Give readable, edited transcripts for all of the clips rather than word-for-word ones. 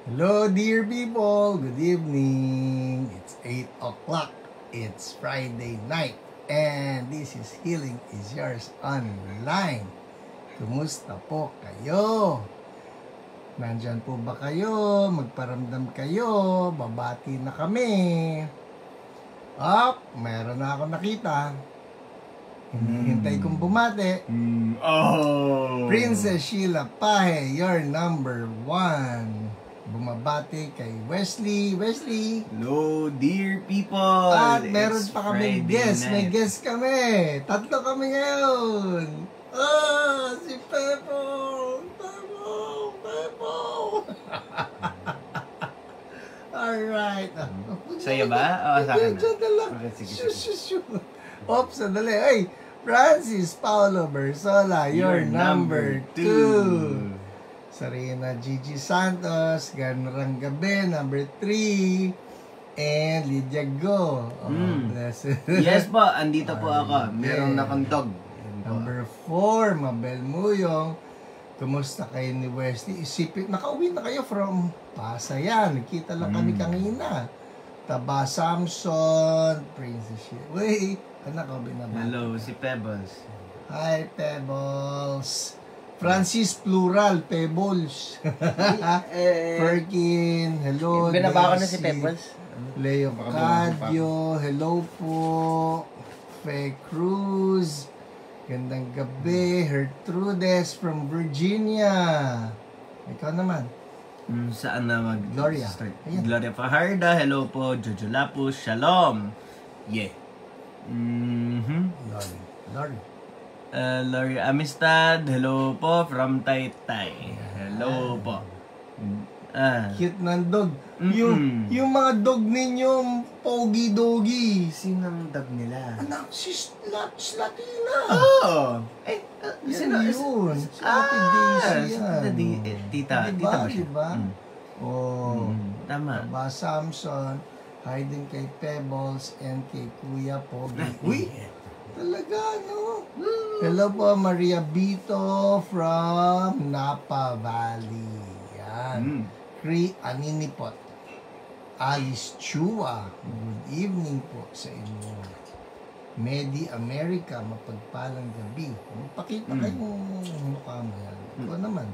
Hello dear people, good evening. It's 8 o'clock. It's Friday night. And this is Healing is Yours Online. Kumusta po kayo? Nandyan po ba kayo? Magparamdam kayo? Babati na kami. Meron na ako nakita. Hinihintay kong bumati. Princess Sheila Pahe, your number 1. Bumabati kay Wesley. Hello, dear people! At meron pa kami guest. May guest kami. 3 kami ngayon. Si Pepo. Alright. Sa'yo ba? Sa akin na. Sige. Oops, sandali. Ay, Francis Paulo Bersola, your number 2. Sarina Gigi Santos, Ganrang Gabi, number 3. And Lydia Go. Blessed. Yes po, andito po ako. Merong nakandog. Number 4, Mabel Muyong. Kumusta kayo ni Wesley? Isipin, nakauwi na kayo from Pasayan. Nakita lang kami kanina. Taba Samson, Princess Sheila. Wait, anak ko binabati. Hello, si Pebbles. Hi, Pebbles. Francis plural, Pebbles. Perkin, hello. Binaba ko na si Pebbles. Leo Cadio, hello po. Fe Cruz, gandang gabi. Gertrudes from Virginia. Ikaw naman. Saan na Gloria. Ayan. Gloria Fajarda, hello po. Jojo Lapus, shalom. Yeah. Lori. Lori Amistad, hello po from Taytay. Hello po. Cute ng dog. Yung mga dog ninyo, pogi-dogi. Sinang dog nila? Anak, si Slatina. Oh! Sino yun? Si Ate Daisy yan. Tita Diba? ba siya? Diba? Tama. Ba Samson, hi din kay Pebbles and kay Kuya Pogi. Uy! Talaga, no? Hello po, Maria Bito from Napa Valley. Yan. Cree Aninipot. Alice Chua, good evening po sa inyo. Medi America, mapagpalang gabi. Magpakita kayong mukha mo yan. Ikaw naman.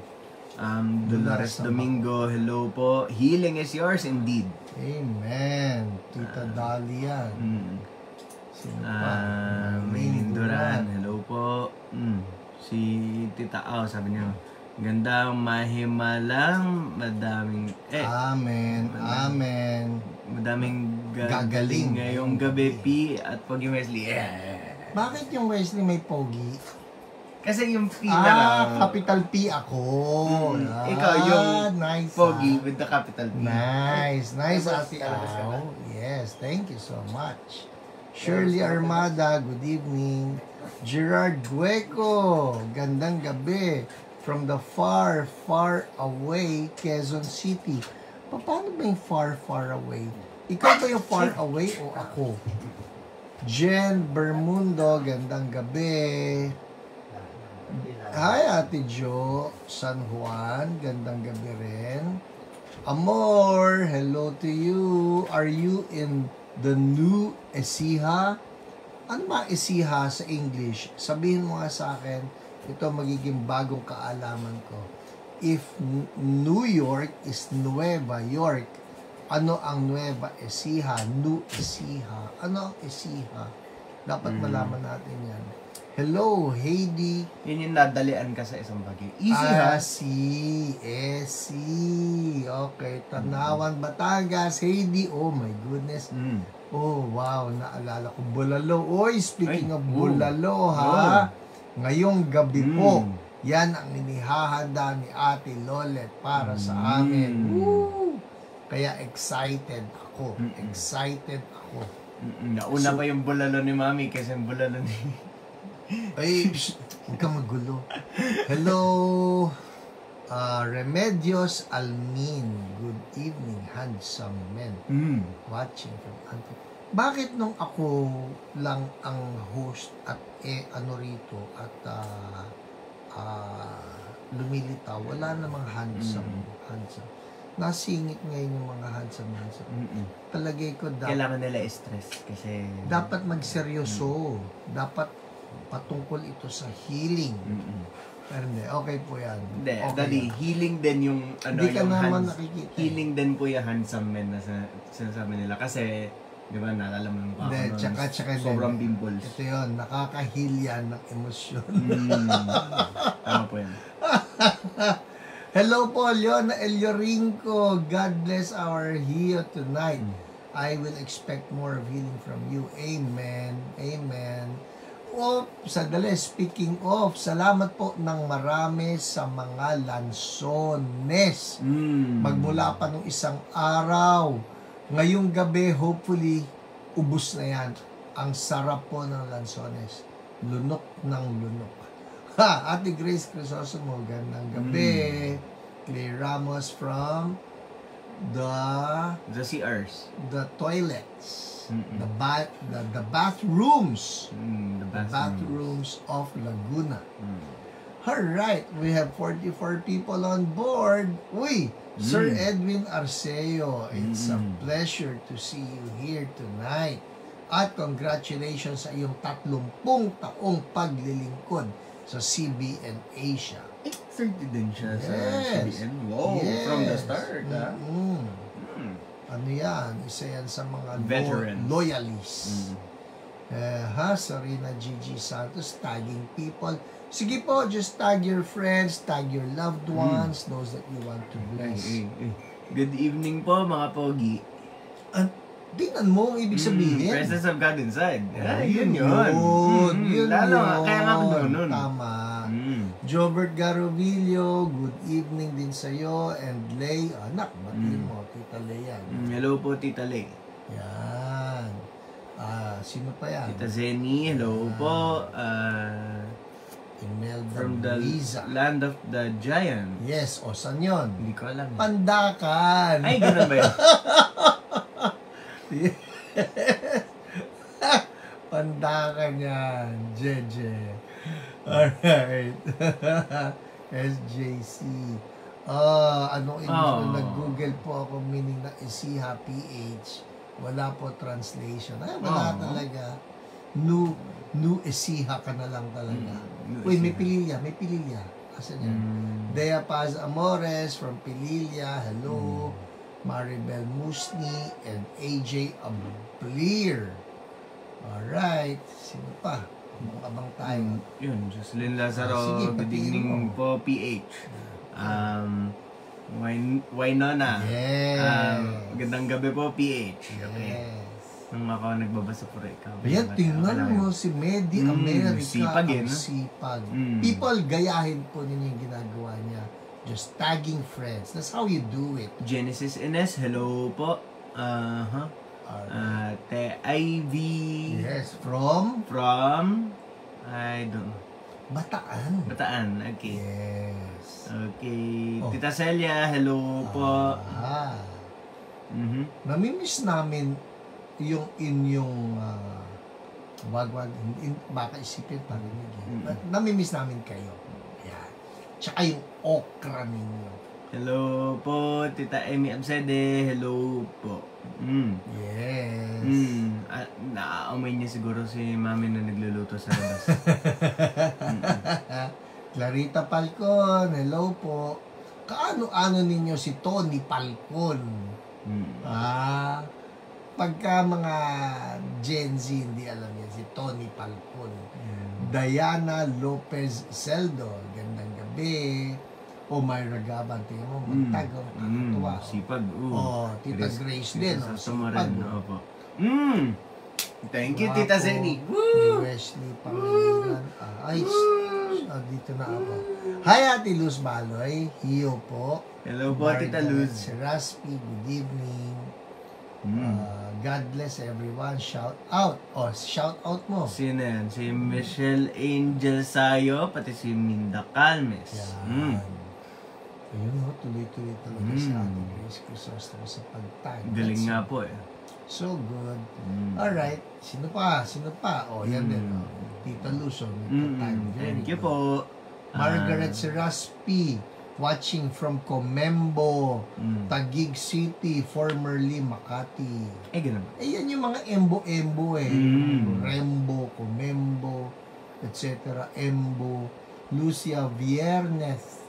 Dolores Domingo, hello po. Healing is yours indeed. Amen. Tita Dahlia. Sino pa? Maylin Duran, hello po. Si Tita sabi niyo, gandang mahimalang, madaming Amen. madaming Gagaling. ngayong gabi, P at Pogi Wesley. Bakit yung Wesley may pogi? Kasi yung P na Capital P ako. Ikaw yung nice, Pogi with the capital P. Nice, Ate Au. Yes, thank you so much. Shirley Armada, good evening. Gerard Gueco, gandang gabi. From the far away Quezon City. Paano ba yung far away? Ikaw ba yung far away o ako? Jen Bermundo, gandang gabi. Hi Ate Jo, San Juan, gandang gabi rin. Amor, hello to you. Are you in the new Ecija? Ano ba Ecija sa English? Sabihin mo nga sa akin. Ito magiging bagong kaalaman ko. If New York is Nueva York, ano ang Nueva Ecija? New Ecija. Ano ang Ecija? Dapat malaman natin yan. Hello, Heidi. Yun yung nadalian ka sa isang bagay. Easy ha? Okay, Tanawan, Batangas. Heidi, oh my goodness. Oh, wow, naalala ko. Bulalo. Oy, speaking of Bulalo, ha? Ngayong gabi po, yan ang inihahanda ni Ate Lolet para sa amin. Woo! Kaya excited ako. Nauna pa yung bulalo ni Mami kasi yung bulalo ni... Ay, huwag ka magulo. Hello, Remedios Almin. Good evening, handsome men. Watching from Antique. Bakit nung ako lang ang host at rito at lumilitaw, wala namang handsome. nasingit ngayon yung mga handsome. Palagay ko Kailangan nila stress kasi dapat magseryoso. Dapat patungkol ito sa healing. Pero hindi, okay po yan. Hindi, okay Daddy, yan. healing din yung Hindi ka yung naman nakikita. healing din po yung handsome men na sinasabi nila kasi di ba naalala mo yung Hindi, tsaka sobrang pimples. Ito yun, nakaka-heal yan ng emosyon. Tama po yan. Hello po, Leon Eliorinco. God bless our Hio tonight. I will expect more of healing from you. Amen. Amen. Sandali, speaking of, salamat po ng marami sa mga lansones. Magmula pa nung isang araw. Ngayong gabi, hopefully, ubus na yan. Ang sarap po ng lansones. Lunok ng lunok. Ha! Ate Grace Crisostomo, gandang gabi. Clay Ramos from the CRs. The toilets. The bathrooms. The bathrooms of Laguna. Alright, we have 44 people on board. Uy, Sir Edwin Arceo, it's a pleasure to see you here tonight. At congratulations sa iyong 30 taong paglilingkod sa CBN Asia. 30 din siya sa Yes. CBN. Wow, Yes. from the start. Ano yan? Isa yan sa mga Veterans. loyalists. Sarina Gigi Santos, tagging people. Sige po, just tag your friends, tag your loved ones, those that you want to bless. Good evening po mga pogi. Tingnan mo ang ibig sabihin. Presence of God inside. Yun. Lalo nga, kaya nga ako doon. Tama. Jobert Garovillo, good evening din sa'yo. And Lay, anak, batiin mo, Tita Lay yan. Hello po, Tita Lay. Yan. Sino pa yan? Tita Zenny, hello po. Imelda From the Luisa. land of the giant. Yes, o saan yun? Hindi ko alam. Pandakan. Ay, gano'n ba yun? Pandakan yan, Jeje. Alright. SJC. Nag-google po ako meaning na Isiha PH. Wala po translation. Wala talaga. New Isiha ka na lang talaga. Uy, may Pililya. Asan yan? Dea Paz Amores from Pililya. Hello. Maribel Musni and AJ Ablir. Alright. Sino pa? Abang tayo. Yun, Jocelyn Lazaro. Sige, Good evening po, PH. Wainona. Yes. Magandang gabi po, PH. Okay. Yes. Nung ako nagbabasa po rin ikaw. Ayan, tingnan mo si Medi America. Sipag ang sipag. People, gayahin po ninyo yung ginagawa niya. Just tagging friends. That's how you do it. Genesis Ines, hello po. Ivy. Yes, from I don't know. Bataan, okay. Yes. Okay. Tita Celia, hello po. Namimiss namin yung inyong baka isipin parinig. Namimiss namin kayo. Yan. Tsaka yung okra ninyo. Hello po, Tita Amy Absede. Hello po. Yes. Naaamay niya siguro si mami na nagluluto sa labas. Clarita Palcon, hello po. Kaano-ano ninyo si Tony Palcon? Pagka mga Gen Z, hindi alam yan, si Tony Palcon. Diana Lopez Celdo, gandang gabi. Myra Gaban, tingnan mo, magtago, nakakatuwa. Sipag, Tita Grace din, sipag. Opo. Thank you, Tita Zenny. Wesley Pangilinan. Dito na ako. Hi, Ate Luz Baloy. Hiyo po. Hello po, Tita Luz. Si Raspi, good evening. God bless everyone. Shout out. Shout out mo. Sino yan? Si Michelle Angel Sayo, pati si Minda Calmes. Yan. Ayun tuloy-tuloy talaga si Ate Grace Crisostomo sa pagtag. Galing nga po eh. So good. Alright. Sino pa? Yan din. Tita Luz. Thank you po. Margaret Seraspi. watching from Comembo, Taguig City, formerly Makati. Ganun. Yan yung mga embo-embo Rembo, Comembo, etc. Embo, Lucia Viernes.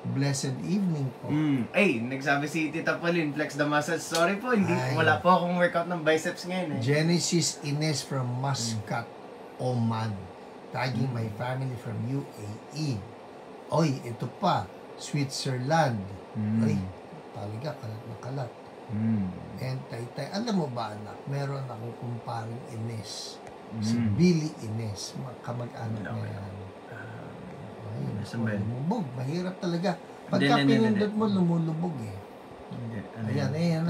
Blessed evening po. Nagsabi si Tita Pauline, flex the muscles. Sorry po, wala po akong workout ng biceps ngayon Genesis Ines from Muscat, Oman. Tagging my family from UAE. Oy, ito pa. Switzerland. Ay, talaga, kalat na kalat. And Taytay, alam mo ba anak, meron akong kumparing Ines. Si Billy Ines. Kamag-anak niya yan. Ay, lumubog. Mahirap talaga. Pagka pinindot mo, lumulubog Ayan,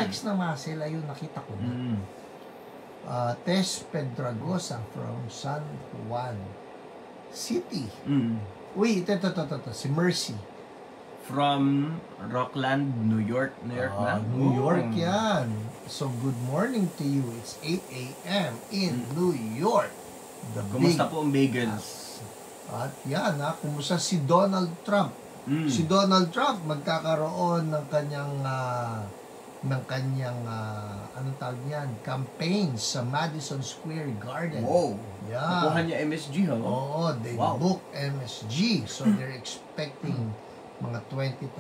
text na muscle. Ayun, nakita ko na. Tess Pedragosa from San Juan City. Uy, ito. Si Mercy. From Rockland, New York ba? New York yan. So, good morning to you. It's 8 a.m. in New York. Kumusta po ang bagels? At yan, kumusta si Donald Trump? Si Donald Trump magkakaroon ng kanyang anong tawag niyan, campaign sa Madison Square Garden. Wow. Yeah. Nakuha niya MSG, Oo, they book MSG. So they're expecting mga 20,000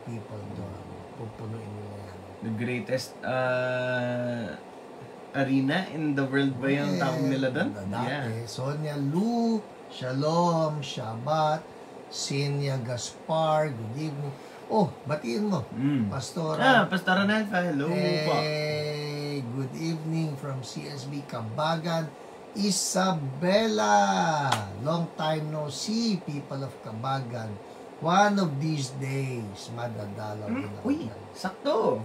people doon. Pupunuin nila yan. The greatest arena in the world ba yung tawag nila doon? Dati. Sonia Lu, Shalom, Shabbat, Sinya Gaspar, good evening. Oh, batiin mo. Pastora. Pastora Nelfa, hello po. Good evening from CSB Kabagan, Isabela. Long time no see, people of Kabagan. One of these days, madadalaw din ako. Uy, sakto.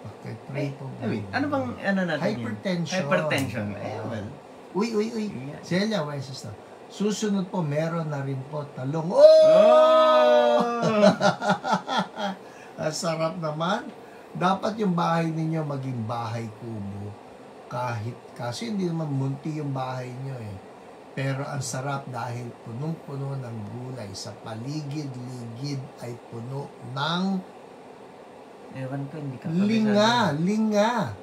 Okay, pray po. Ano bang natin Hypertension. Hypertension. Well. Uy. Yeah. Celia, Weses na. Susunod po, meron na rin po talong. Oh! Ang sarap naman. Dapat yung bahay ninyo maging bahay kubo. Kasi hindi naman munti yung bahay nyo Pero ang sarap dahil punong-puno ng gulay. Sa paligid-ligid ay puno ng ewan ko, hindi ka linga.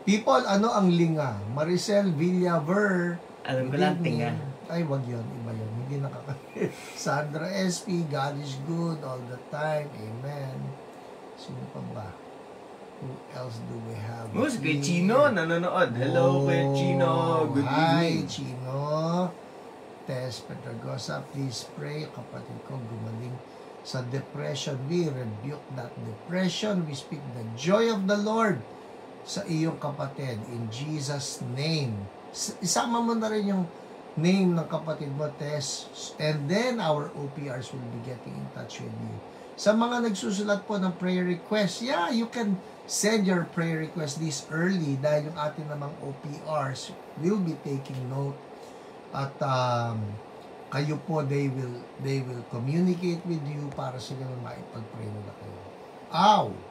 People, ano ang linga? Maricel Villaver. Alam ko lang, tinga. Ay, wag yun. Iba yun. Hindi nakakalimutan. Sandra SP, God is good all the time. Amen. Sino pa ba? Who else do we have? Si Kuya Chino, nanonood. Hello, Kuya Chino. Good evening. Hi, Chino. Tess Petragosa, please pray. Kapatid ko, gumaling sa depression. We rebuke that depression. We speak the joy of the Lord sa iyong kapatid. In Jesus' name. Isama mo na rin yung name ng kapatid mo, Tess. And then, our OPRs will be getting in touch with you. Sa mga nagsusulat po ng prayer request, you can send your prayer request this early dahil yung ating namang OPRs will be taking note. At kayo po, they will communicate with you para sila na maipag-pray nila kayo.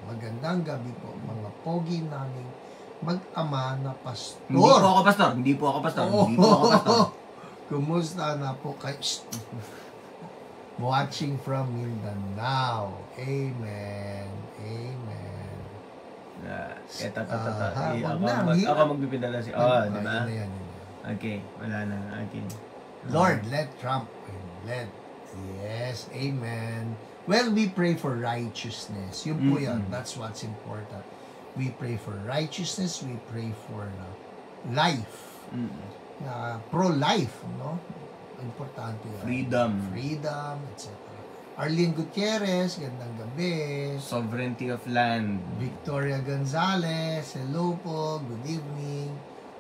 Magandang gabi po, mga pogi naming mag-ama na pastor. Hindi po ako pastor. Kumusta na po kayo? Watching from Mindanao. Amen. Ako magbibidala si... di ba? Yan. Okay, wala na. Okay. Lord, let Trump win. Yes, amen. Well, we pray for righteousness. Yun po yan. That's what's important. We pray for righteousness. We pray for life. Pro-life, no? Importante yan. Freedom, etc. Arlene Gutierrez, gandang gabi. Sovereignty of land. Victoria Gonzalez, hello po, good evening.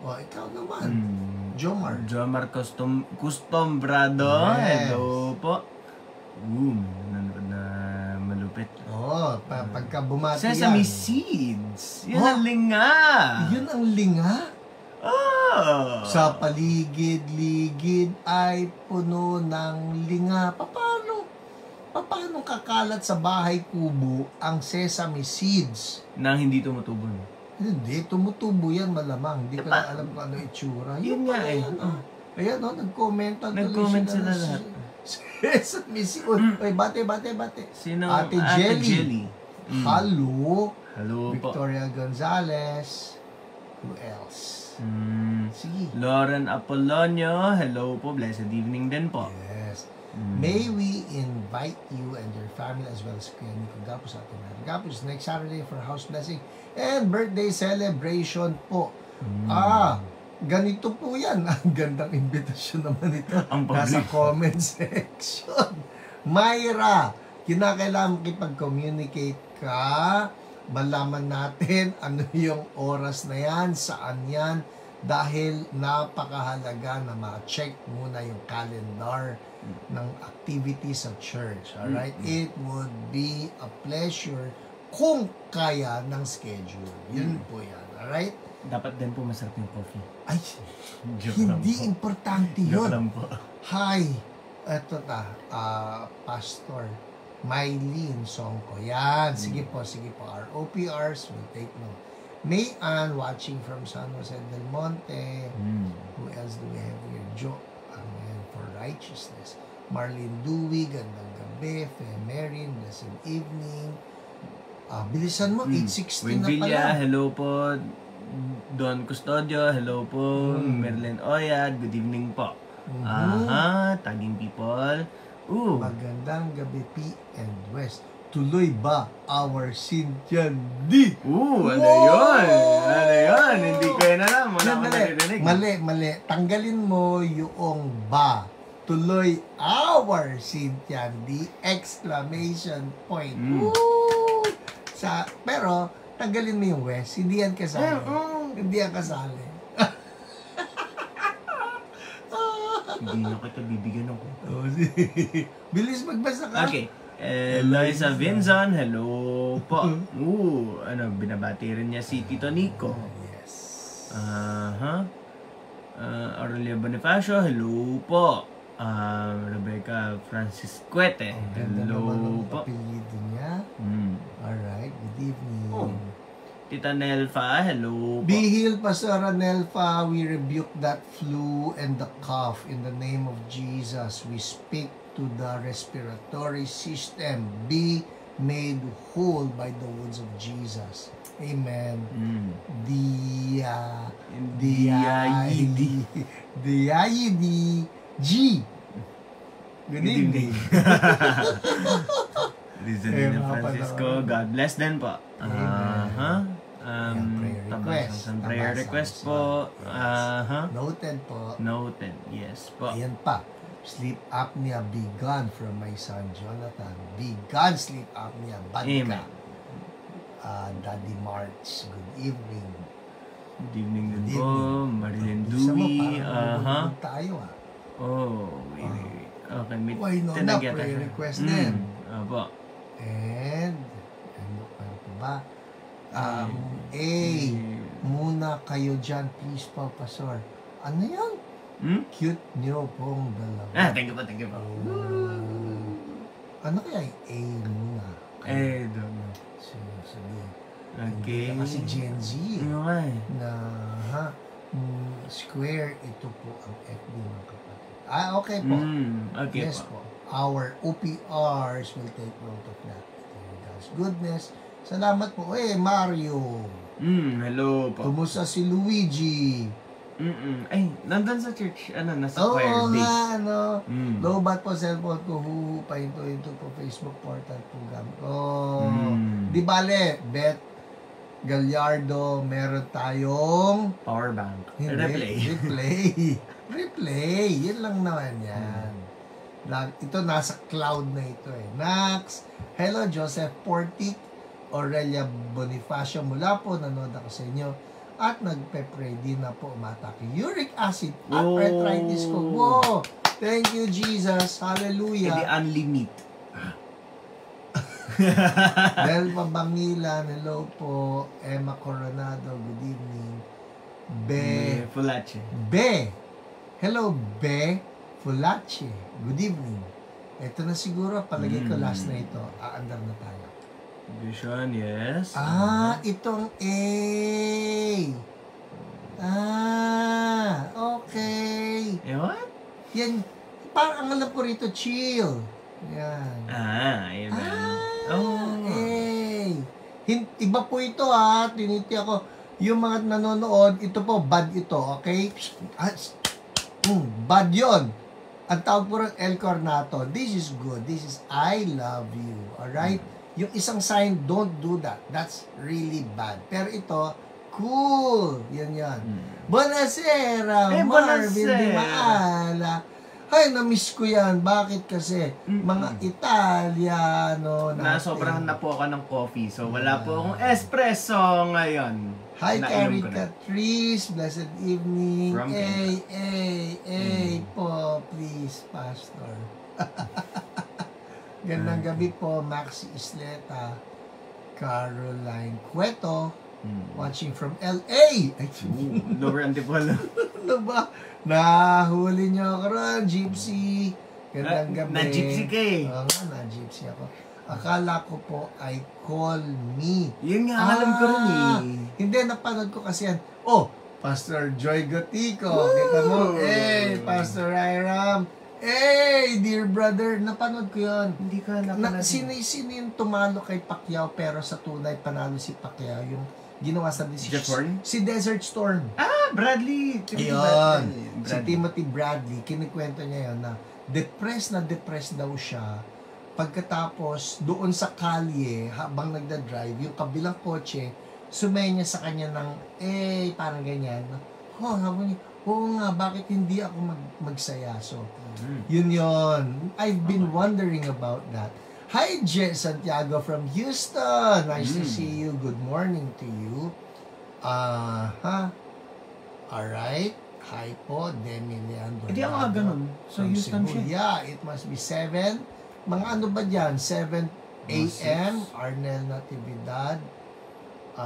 Ikaw naman. Jomar Custom Brado. Yes. Hello po. Nanonood na malupit. Pagka bumati Sesame Seeds. Yun ang linga. Yun ang linga? Sa paligid-ligid ay puno ng linga. Paano kakalat sa bahay kubo ang sesame seeds? Nang hindi tumutubo. Hindi, tumutubo yan malamang. Hindi ko na alam kung ano itsura. Yun nga Ayan, nag-comment sila lahat. Cesar Mission. Uy, bate. Sino? Ate Jelly. Hello. Hello po. Victoria Gonzalez. Who else? Sige. Lauren Apolonio. Hello po. Blessed evening din po. Yes. May we invite you and your family as well as Kuya Nico Gapos sa ating Gapos next Saturday for house blessing and birthday celebration po. Ganito po yan. Ang gandang invitation naman ito. Nasa comment section. Myra, kinakailangan makipag-communicate ka. Malaman natin ano yung oras na yan, saan yan. Dahil napakahalaga na ma-check muna yung calendar ng activities sa church. Alright? It would be a pleasure kung kaya ng schedule. Yun po yan. Alright? Dapat din po masarap yung coffee. Ay, hindi importante yun. Joke lang po. Hi, eto Pastor Mylene Songko. Yan, sige po. Our OPRs will take note. May Ann watching from San Jose del Monte. Who else do we have here? Joe, for righteousness. Marlene Dewey, gandang gabi. Fe Marin, blessed evening. Bilisan mo, 8:16 na pala. Hello po. Don Custodio, hello po. Merlin Oyad, good evening po. Tagging people. Magandang gabi, P and West. Tuloy ba our Cynthia D? Ano yun? Hindi ko yan alam. Wala ko naririnig. Mali. Tanggalin mo yung ba. Tuloy our Cynthia D! Exclamation point. Pero, tanggalin mo yung West. Hindi yan kasali. Hindi yan kasali. Hindi na kita bibigyan ako. Bilis magbasa ka. Okay. Liza Vinzon, hello po. Binabati rin niya si Tito Nico. Yes. Aurelia Bonifacio, hello po. Rebecca Francis Cuete, hello po. Apelyido niya. Alright, good evening. Tita Nelfa, hello po. Be healed, Pastor Nelfa. We rebuke that flu and the cough in the name of Jesus. We speak to the respiratory system. Be made whole by the wounds of Jesus. Amen. G. Good evening. Lizanina Francisco, God bless din po. Prayer request po. Noted po. Noted, yes po. Ayan pa. Sleep apnea be gone from my son Jonathan. Be gone sleep apnea. Badka. Daddy March. Good evening. Good evening din po. Marilyn Dewey. Tayo wait. Okay, may prayer request din. Apo. And, ano ba? Muna kayo dyan, please po, Pastor. Ano yan? Cute niyo pong dalawa. Thank you po. Ano kaya yung A muna? Don't know. Sige. Okay. Kasi Gen Z. Na, square, ito po ang FB ng kapatid. Okay po. Okay yes po. Our OPRs will take note of that. God's goodness. Salamat po. Mario. Hello po. Kumusta si Luigi? Ay, nandun sa church, nasa choir day. Low-bat po cellphone ko, pahinto po Facebook portal po gamit. Di bale, Beth Gallardo, meron tayong power bank. Replay. Yun lang naman yan. Ito nasa cloud na ito Next. Hello, Joseph Portic, Aurelia Bonifacio mula po, nanood ako sa inyo. At nagpe-pray din na po umatake uric acid at arthritis ko. Wow! Thank you, Jesus. Hallelujah. Hindi unlimit. Delma Bangilan, hello po. Emma Coronado, good evening. Fulache. Hello, Be Fulache. Good evening. Ito na siguro, palagay ko last na ito. Aandar na tayo. Vision, yes. Itong A. Okay. What? Yan, parang ang alam ko rito, chill. Yan. Amen. Iba po ito tiniti ako. Yung mga nanonood, ito po, bad ito, okay? Bad yon. Ang tawag po rin El Cornato. This is good. This is I love you. Alright? Yung isang sign, don't do that. That's really bad. Pero ito, cool. Yan. Buonasera, Marvin Di Maala. Ay, na-miss ko yan. Bakit kasi? Mga Italiano. Nasobrahan na po ako ng coffee. So, wala po akong espresso ngayon. Hi, Carrie Catrice. Blessed evening. From po, please, Pastor. Gandang gabi po, Maxi Isleta. Caroline Cueto. Watching from LA. Lower Antipolo. Ano ba? Nahuli niyo ako ron, Gypsy. Gandang gabi. Na-gypsy ka eh. Oo nga, na-gypsy ako. Akala ko po ay call me. Yun nga, alam ko rin eh. Hindi, napanood ko kasi yan. Oh, Pastor Joy Gotico. Kita mo, Pastor Hiram. Dear brother, napanood ko yun. Hindi ka napanood. Sino yung tumalo kay Pacquiao pero sa tunay panalo si Pacquiao? Yung ginawa sa si Desert Storm. Bradley. Ayun. Si Timothy Bradley, kinikwento niya yun na depressed daw siya. Pagkatapos, doon sa kalye, habang nagda-drive, yung kabilang kotse, sumenya sa kanya ng, parang ganyan. Habang niya, oo nga, bakit hindi ako magsaya? So, yun. I've been wondering about that. Hi, J. Santiago from Houston. Nice to see you. Good morning to you. Alright. Hi po, Demi Leandro. Hindi ako ganun. So, Houston siya. Yeah, it must be 7. Mga ano ba dyan? 7 a.m. Arnel Natividad.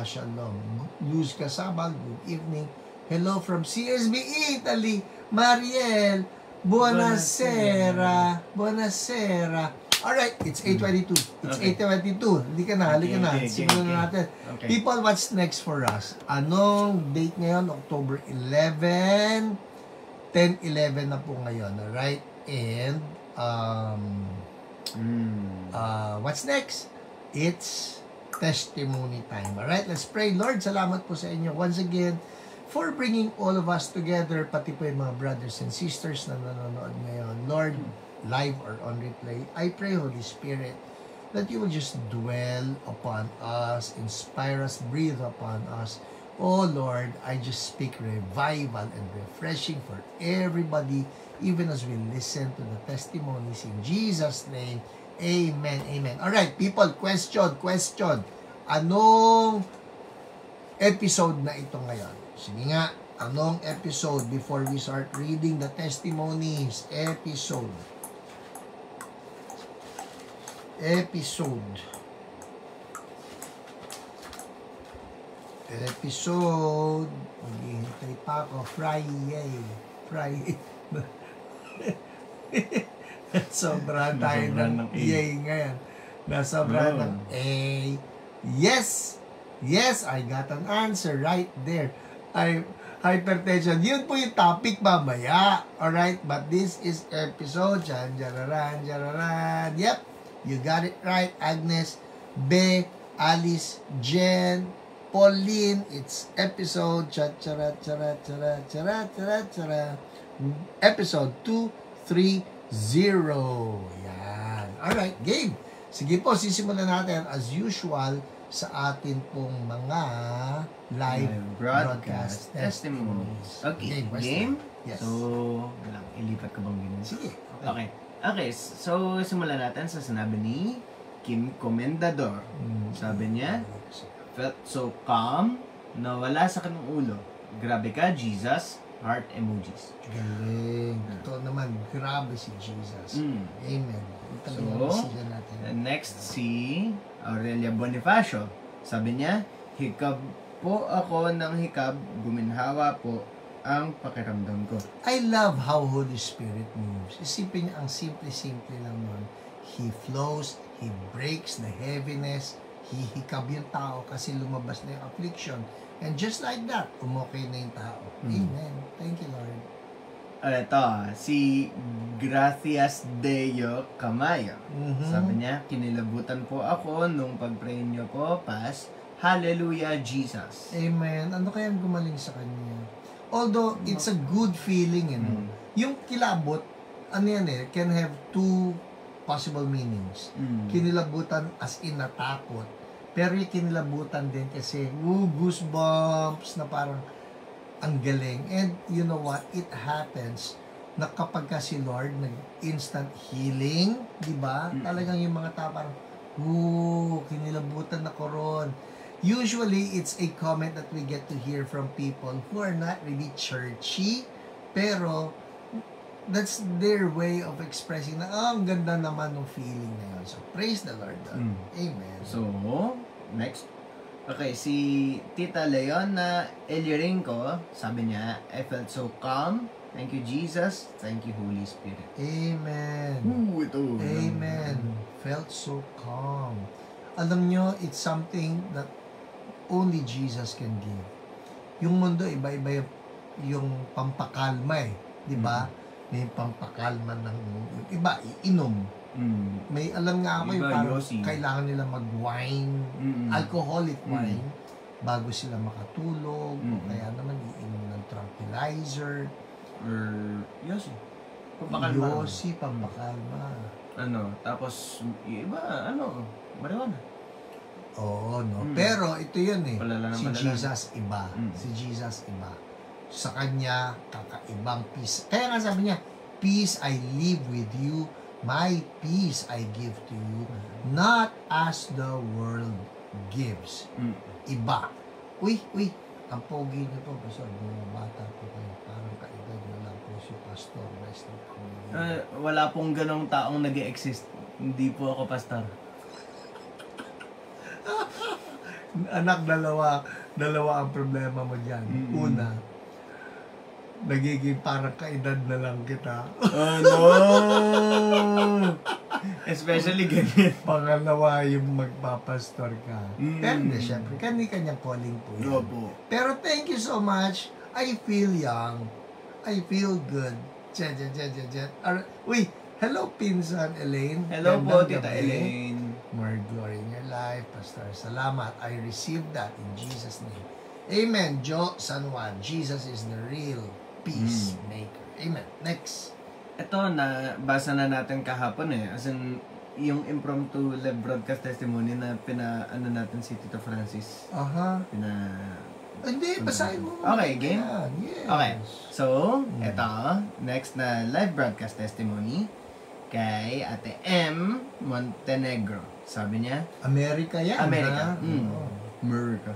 Shalom. Luz Casabal, good evening. Hello from CSB Italy. Mariel. Buonasera. Alright, it's 8:22. It's 8:22. Halika na. Simulan na natin. Okay. People, what's next for us? Anong date ngayon? October 11. 10-11 na po ngayon. Alright? And, what's next? It's testimony time. Alright? Let's pray. Lord, salamat po sa inyo once again for bringing all of us together, pati po yung mga brothers and sisters na nanonood ngayon. Lord, live or on replay, I pray, Holy Spirit, that you will just dwell upon us, inspire us, breathe upon us. Oh Lord, I just speak revival and refreshing for everybody, even as we listen to the testimonies in Jesus' name. Amen. Alright, people, question. Anong episode na ito ngayon? Sige nga, anong episode before we start reading the testimonies? Episode. Maghihintay pa ako. Friday. Sobrang tayo ng yay ngayon. Nasobrang ng A. Yes, I got an answer right there. Hypertension. Yun po yung topic mamaya. Alright, but this is episode. Jararan. Yep. You got it right, Agnes, B, Alice, Jen, Pauline. It's episode episode 230. Yan. Alright, game. Sige po, sisimulan natin as usual sa atin pong mga live broadcast testimonies. Okay, game? Yes. So, ilipat ko bang ganun? Sige. Okay, so simulan natin sa sinabi ni Kim Comendador. Sabi niya, felt so calm, nawala sa kanong ulo. Grabe ka, Jesus. Heart emojis. Galing. Ito naman, grabe si Jesus. Amen. So, next si Aurelia Bonifacio. Sabi niya, hikab po ako ng hikab, guminhawa po ang pakiramdam ko. I love how Holy Spirit moves. Isipin niyo, ang simple-simple lang nun. He flows, He breaks the heaviness, hihikab yung tao kasi lumabas na yung affliction. And just like that, umokay na yung tao. Amen. Thank you, Lord. Ito, si Gracias Deo Camayo. Sabi niya, kinilabutan po ako nung pag-pray niyo po, Pas. Hallelujah, Jesus. Amen. Ano kayang gumaling sa kanya? Although, it's a good feeling, you know. Yung kilabot, ano yan can have two possible meanings. Kinilabutan as in natakot. Pero yung kinilabutan din kasi, goosebumps na parang ang galing. And you know what? It happens na kapag ka si Lord nag-instant healing, di ba? Talagang yung mga tao parang, kinilabutan ako ron. Usually, it's a comment that we get to hear from people who are not really churchy, pero that's their way of expressing na, ang ganda naman ng feeling na yun. So, praise the Lord. Amen. So, next. Okay, si Tita Leona Elirinco, sabi niya, I felt so calm. Thank you, Jesus. Thank you, Holy Spirit. Amen. Ito. Amen. Felt so calm. Alam nyo, it's something that only Jesus can give. Yung mundo, iba-iba yung pampakalma di ba? May pampakalma ng iba, iinom. May alam nga ako yung parang kailangan nila mag-wine, alcoholic wine, bago sila makatulog, o kaya naman iinom ng tranquilizer, or Yossi. Pampakalma. Yossi, pampakalma. Tapos, iba, marijuana. Oo, no. Pero, ito yun si palala. Jesus, iba. Si Jesus, iba. Sa kanya, kakaibang peace. Kaya nga sabi niya, peace I leave with you, my peace I give to you, not as the world gives. Iba. Uy, ang pogi niyo po, Pastor, bata po kayo, parang kaedad na lang po si Pastor Wesley. Wala pong ganong taong nag-exist. Hindi po ako pastor. Anak, dalawa ang problema mo dyan. Una, nagiging parang kaedad na lang kita. Oh, no! Especially ganyan. Pangalawa, yung magpapastor ka. Pero hindi, syempre, kanya-kanyang calling po yan. Opo. Pero thank you so much. I feel young. I feel good. Uy, hello, Pinsan Elaine. Hello po, Gandang Tita gabi. Elaine. More glory in your life, Pastor. Salamat. I received that in Jesus' name. Amen. Joe San Juan. Jesus is the real peacemaker. Amen. Next. Ito, basa na natin kahapon as in, yung impromptu live broadcast testimony na natin si Tito Francis. Hindi, basahin mo. Okay, game? Yes. Okay. So, ito, next na live broadcast testimony kay Ate M. Montenegro. Sabi niya, America yan. America. America.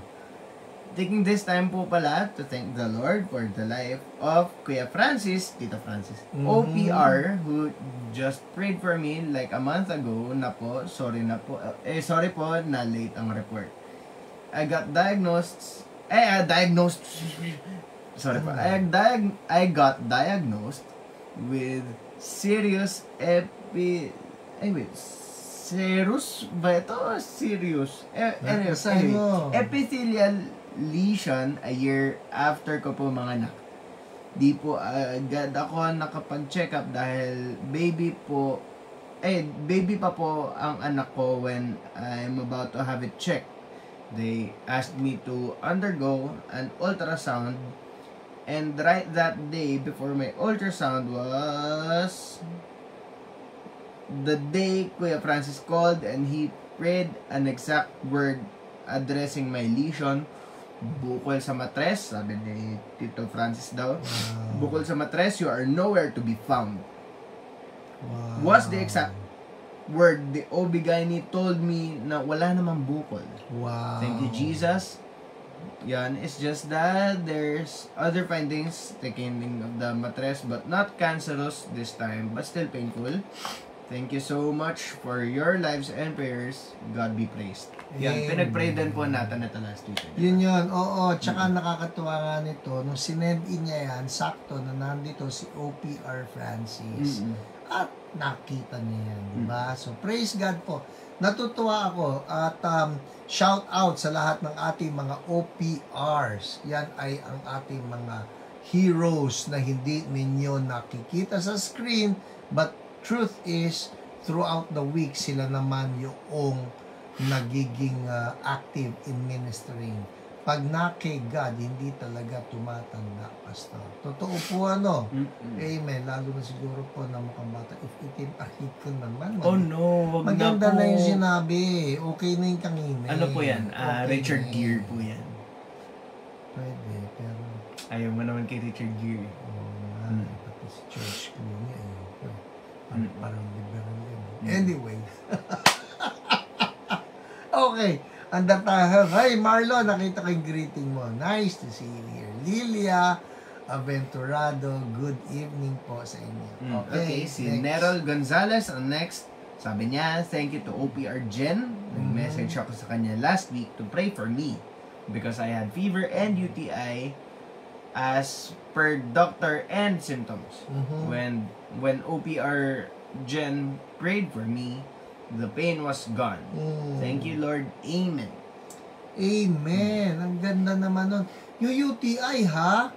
Taking this time po pala to thank the Lord for the life of Kuya Francis, Tito Francis, OPR, who just prayed for me like a month ago na po, sorry po na late ang report. I got diagnosed with serious epithelial lesion a year after ko po manganak. Di po agad ako nakapag-check up dahil baby pa po ang anak ko when I'm about to have it checked. They asked me to undergo an ultrasound, and right that day before my ultrasound was the day Kuya Francis called and he prayed an exact word addressing my lesion. Bukol sa matres, sabi ni Tito Francis daw. Bukol sa matres, you are nowhere to be found. Was the exact word the OB-GYN told me na wala namang bukol. Thank you, Jesus. Yan, it's just that there's other findings taken of the matres but not cancerous this time but still painful. Thank you so much for your lives and prayers. God be praised. Yan, pinag-pray din po natin ito last week. Yun. Oo, tsaka nakakatuwa nga nito, nung sinend in niya yan, sakto na nandito si OPR Francis. At nakita niya yan, diba? So, praise God po. Natutuwa ako at shout out sa lahat ng ating mga OPRs. Yan ay ang ating mga heroes na hindi ninyo nakikita sa screen, but truth is, throughout the week, sila naman yung nagiging active in ministering. Pag na kay God, hindi talaga tumatanda, Pastor. Totoo po Amen. Lalo na siguro po na mukhang bata. If itim ko naman. Oh no, wag na maganda po. na yung sinabi. Okay na yung kangin. Ano po yan? Okay Richard na Gere po yan. Pwede, pero... Ayaw mo naman kay Richard Gere. Pati si George Clooney, ayoko. Parang liberal yun. Anyway. Okay. Ang datahan. Hi, Marlon. Nakita ko yung greeting mo. Nice to see you here. Lilia Aventurado. Good evening po sa inyo. Okay, si next. Nerol Gonzalez ang next. Sabi niya, thank you to OPR Jen. Nag-message ako sa kanya last week to pray for me because I had fever and UTI as per doctor and symptoms. When OPR Jen prayed for me, the pain was gone. Thank you, Lord. Amen. Amen. Ang ganda naman nun. Yung UTI, ha?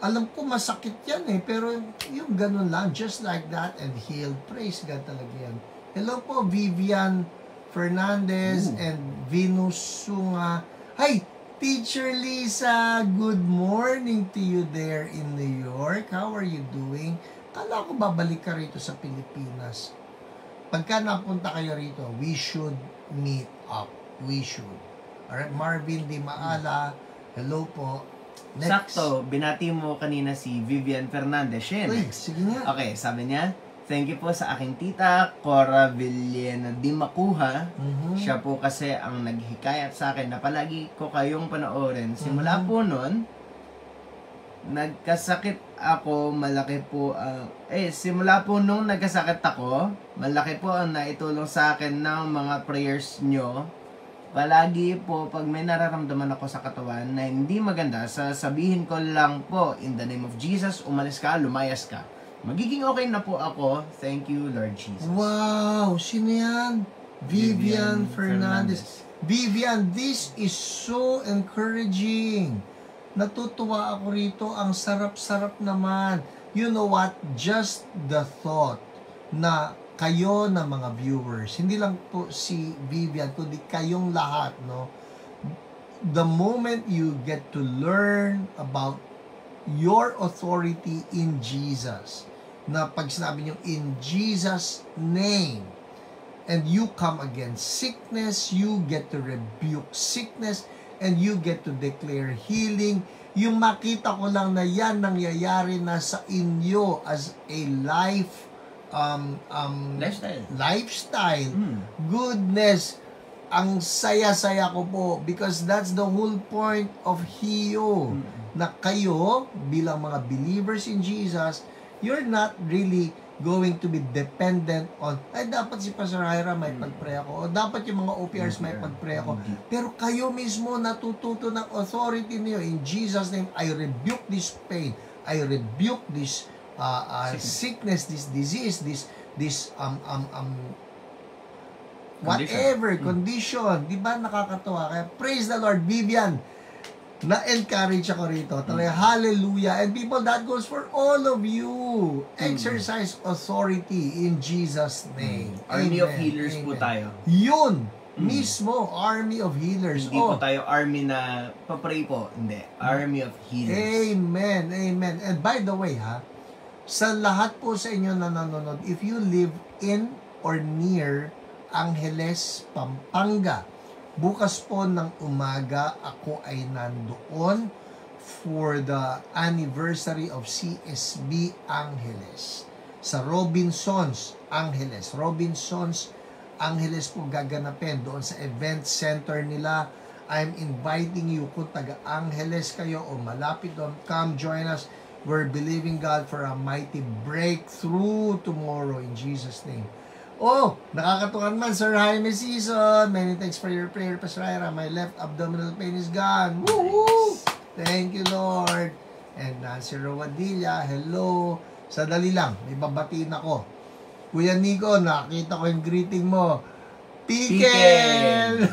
Alam ko masakit yan pero yung ganun lang, just like that, and healed. Praise God talaga yan. Hello po, Vivian Fernandez and Venus Sunga. Hi, Teacher Lisa. Good morning to you there in New York. How are you doing? Kala ko babalik ka rito sa Pilipinas. Pagka napunta kayo rito, we should meet up. We should. Alright, Marvin Di Maala, hello po. Next. Sakto, binati mo kanina si Vivian Fernandez. Uy, sige nga. Okay, sabi niya, thank you po sa aking tita, Cora Villena Di Makuha. Siya po kasi ang naghikayat sa akin na palagi ko kayong panoorin. Simula po nun, nagkasakit ako, malaki po simula po nung nagkasakit ako, malaki po ang naitulong sa akin ng mga prayers nyo. Palagi po, pag may nararamdaman ako sa katawan na hindi maganda, sasabihin ko lang po, in the name of Jesus, umalis ka, lumayas ka. Magiging okay na po ako. Thank you, Lord Jesus. Wow! Sino yan? Vivian Fernandez. Vivian, this is so encouraging. Natutuwa ako rito. Ang sarap-sarap naman. You know what? Just the thought na kayo na mga viewers, hindi lang po si Vivian, kundi kayong lahat, no? The moment you get to learn about your authority in Jesus, na pag sinabi nyo, in Jesus' name, and you come against sickness, you get to rebuke sickness, and you get to declare healing. Yung makita ko lang na yan nangyayari na sa inyo as a lifestyle. Goodness, ang saya-saya ko po because that's the whole point of HIO. Na kayo, bilang mga believers in Jesus, you're not really going to be dependent on, ay dapat si Pastor Hyra may pag-pray ako, o dapat yung mga OPRs may pag-pray ako. Pero kayo mismo natututo ng authority niyo. In Jesus' name, I rebuke this pain. I rebuke this sickness, this disease, this whatever condition. Di ba nakakatawa? Kaya praise the Lord, Vivian. Na-encourage ako rito. Talaga, hallelujah. And people, that goes for all of you. Exercise authority in Jesus' name. Army of healers po tayo. Yun! Mismo, army of healers. Hindi po tayo army na papray po. Hindi. Army of healers. Amen. Amen. And by the way, sa lahat po sa inyo na nanonood, if you live in or near Angeles, Pampanga, bukas po ng umaga, ako ay nandoon for the anniversary of CSB Angeles. Sa Robinsons Angeles. Robinsons Angeles po gaganapin doon sa event center nila. I'm inviting you kung taga Angeles kayo o malapit doon, come join us. We're believing God for a mighty breakthrough tomorrow in Jesus' name. Oh, nakakatuwa naman, Sir Jaime Season. Many thanks for your prayer, Pastor Ira. My left abdominal pain is gone. Woo! Thank you, Lord. And Nancy Rowadilla, hello. Sadali lang, may babatiin ako. Kuya Nico, nakita ko yung greeting mo. Pikel!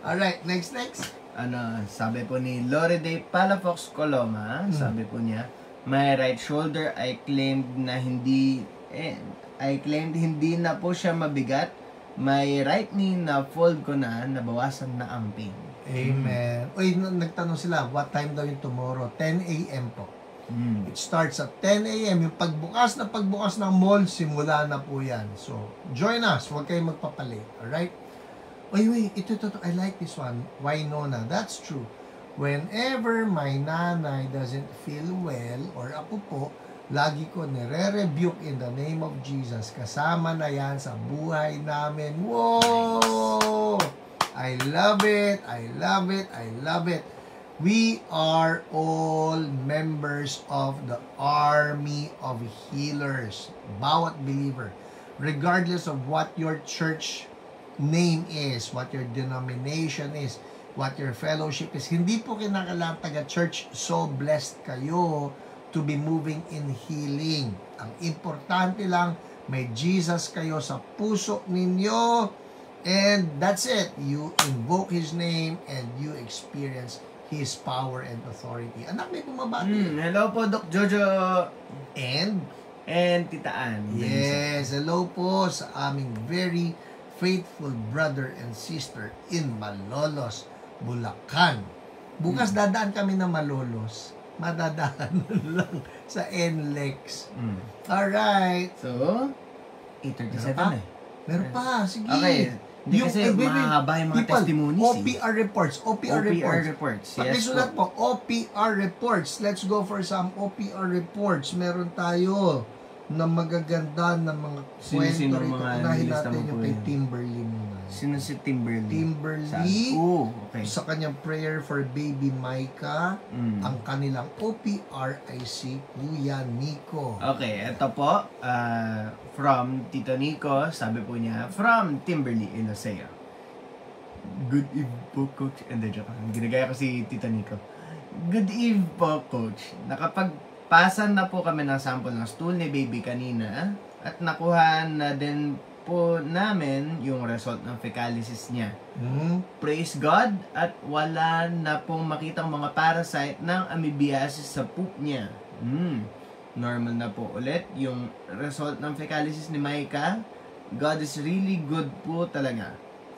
Alright, next. sabi po ni Lorede Palafox Coloma, sabi po niya, my right shoulder, I claimed hindi na po siya mabigat. My right knee na fold ko na, nabawasan na ang pain. Amen. Uy, nagtanong sila, what time daw yung tomorrow? 10 a.m. po. It starts at 10 a.m. Yung pagbukas ng mall, simula na po yan. So, join us. Huwag kayong magpapalate. Alright? Wait. Ito. I like this one. Why Nona? That's true. Whenever my nanay doesn't feel well, or ako po, lagi ko nire-rebuke in the name of Jesus. Kasama na yan sa buhay namin. Whoa! I love it. We are all members of the army of healers. Bawat believer. Regardless of what your church name is, what your denomination is, what your fellowship is. Hindi po kinakailangan taga-church so blessed kayo to be moving in healing. Ang importante lang, may Jesus kayo sa puso ninyo, and that's it. You invoke His name and you experience His power and authority. Anak, may bumabati. Hello po, Doc Jojo. And Tita Ann. yes, hello po sa aming very faithful brother and sister in Malolos, Bulacan. Bukas dadaan kami na Malolos. Madadaan lang sa NLEX. Alright. So, 8:37 Meron pa? eh. Meron pa, sige. Okay. Hindi kasi mahaba yung mga testimonies. OPR reports. OPR reports. Yes Pakisulat po, OPR reports. Let's go for some OPR reports. Meron tayo na magaganda na mga kwento Sino rito. mga Unahin nilista natin mo yung po kay yun? Timberly muna. Sino si Timberly? Timberly, okay. sa kanyang prayer for baby Micah, ang kanilang OPR ay si Kuya Nico. Okay, ito po, from Tito Nico, sabi po niya, from Timberly, Ilocea. Good eve po, Coach. And joke lang. Ginagaya ko si Tito Nico. Good eve po, Coach. Nakapagpasan na po kami ng sample ng stool ni baby kanina at nakuha na din po namin yung result ng fecalysis niya. Praise God at wala na pong makitang mga parasite ng amoebiasis sa poop niya. Normal na po ulit yung result ng fecalysis ni Micah. God is really good po talaga.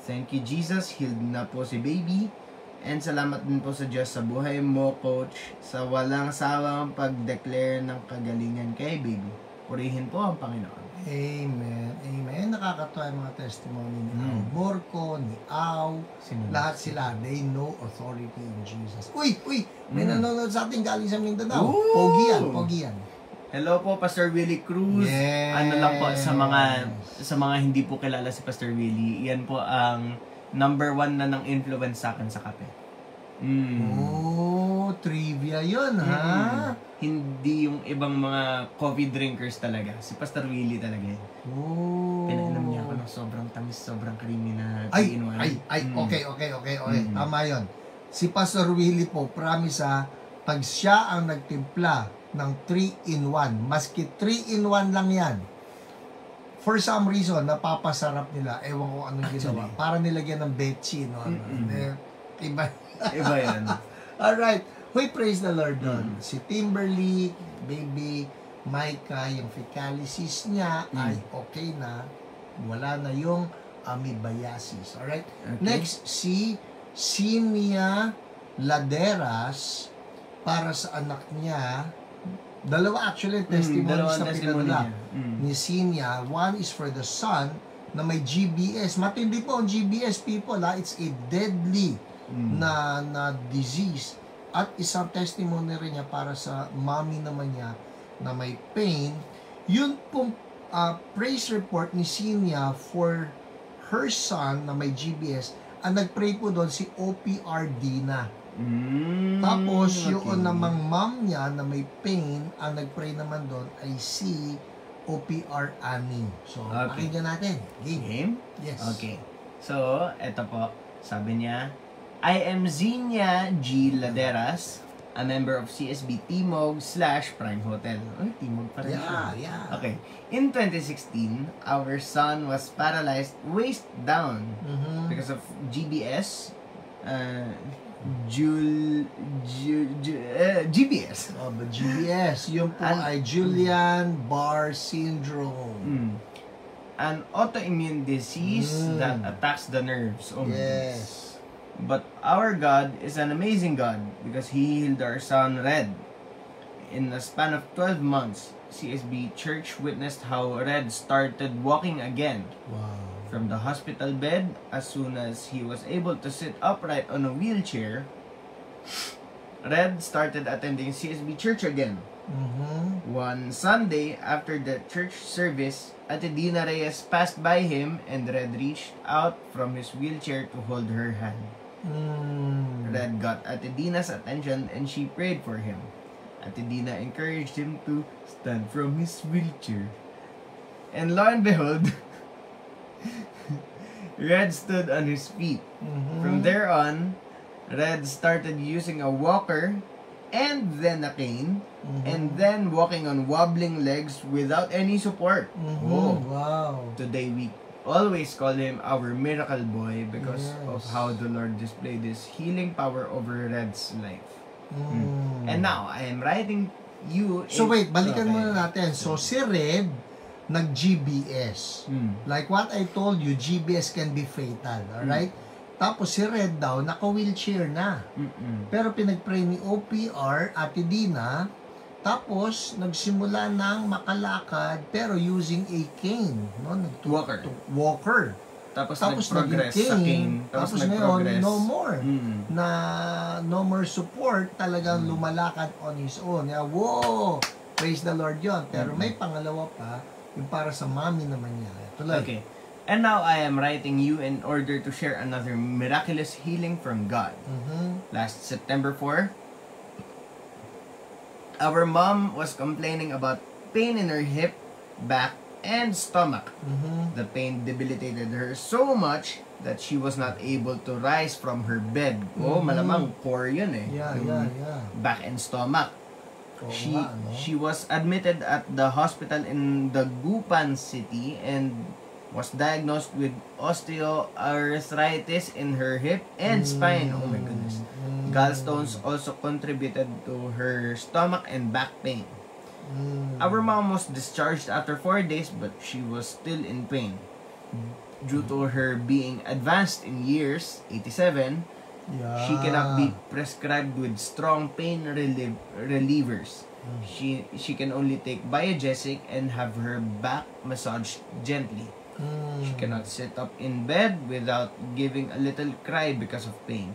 Thank you Jesus, healed na po si baby. And salamat din po sa Diyos sa buhay mo, Coach, sa walang sawang pag-declare ng kagalingan kay baby. Purihin po ang Panginoon. Amen. Nakakatuwa yung mga testimony ni Al Borco, ni Au. Lahat sila, they know authority in Jesus. Uy! May nanonood sa atin galing sa Mindanao. Pogi yan. Hello po, Pastor Willie Cruz. Yes. Ano lang po sa mga hindi po kilala si Pastor Willie, yan po ang number 1 na ng influence sa akin sa kape. Trivia yun, ha? Hindi yung ibang mga coffee drinkers talaga. Si Pastor Willie talaga yun. Pinainom niya ako ng sobrang tamis, sobrang creamy na 3-in-1. Okay. Tama yun. Si Pastor Willie po, promise pag siya ang nagtimpla ng 3-in-1, maski 3-in-1 lang yan, for some reason, napapasarap nila. Ewan ko anong ginawa. Para nilagyan ng betchin. Iba yan. Alright. We praise the Lord doon. Si Timberly, baby Micah, yung fecalysis niya ay okay na. Wala na yung amoebiasis. Alright? Okay. Next, si Sinia Laderas, para sa anak niya, dalawa actually testimonies na pinadala ni Sinia. One is for the son na may GBS. Matindi po ang GBS, people. It's a deadly na disease. At isang testimony rin niya para sa mommy naman niya na may pain. Yun pong praise report ni Sinia for her son na may GBS. Ang nagpray po doon si OPR Dina. Tapos yung namang mom niya na may pain, ang nagpray naman doon ay si OPR Annie. So, pakinggan natin. Game? Yes. Okay. So, eto po. Sabi niya, I am Zinia G. Laderas, a member of CSB Timog / Prime Hotel. Ay, Timog pa rin siya. Yeah. Okay. In 2016, our son was paralyzed waist down because of GBS. GBS. Oh, but GBS, yun po ay Guillain-Barré syndrome. An autoimmune disease that attacks the nerves. Oh my goodness. But our God is an amazing God because He healed our son Red. In a span of 12 months, CSB Church witnessed how Red started walking again. Wow. From the hospital bed, as soon as he was able to sit upright on a wheelchair, Red started attending CSB Church again. One Sunday, after the church service, Ate Dina Reyes passed by him and Red reached out from his wheelchair to hold her hand. Red got Ate Dina's attention and she prayed for him. Ate Dina encouraged him to stand from his wheelchair. And lo and behold, Red stood on his feet. From there on, Red started using a walker and then a cane and then walking on wobbling legs without any support. Wow. Today we always call him our miracle boy because of how the Lord displayed His healing power over Red's life. And now, I am writing you... So wait, balikan muna natin. So si Red, nag-GBS. Like what I told you, GBS can be fatal. Alright? Tapos si Red daw, naka-wheelchair na. Pero pinag-pray ni OPR, Ate Dina, tapos nagsimula ng makalakad pero using a cane. No? Walker. Tapos nag-progress sa cane. Tapos ngayon, no more. No more support. Talagang lumalakad on his own. Wow! Praise the Lord yon. Pero may pangalawa pa, yung para sa mommy naman niya. Tuloy. Okay. And now I am writing you in order to share another miraculous healing from God. Last September 4, our mom was complaining about pain in her hip, back, and stomach. The pain debilitated her so much that she was not able to rise from her bed. Oh, malamang core yun eh. Yeah. Back and stomach. She was admitted at the hospital in Dagupan City and was diagnosed with osteoarthritis in her hip and spine. Oh my goodness. Gallstones also contributed to her stomach and back pain. Our mom was discharged after 4 days, but she was still in pain. Due to her being advanced in years, 87, she cannot be prescribed with strong pain relievers. She can only take Biogesic and have her back massaged gently. She cannot sit up in bed without giving a little cry because of pain.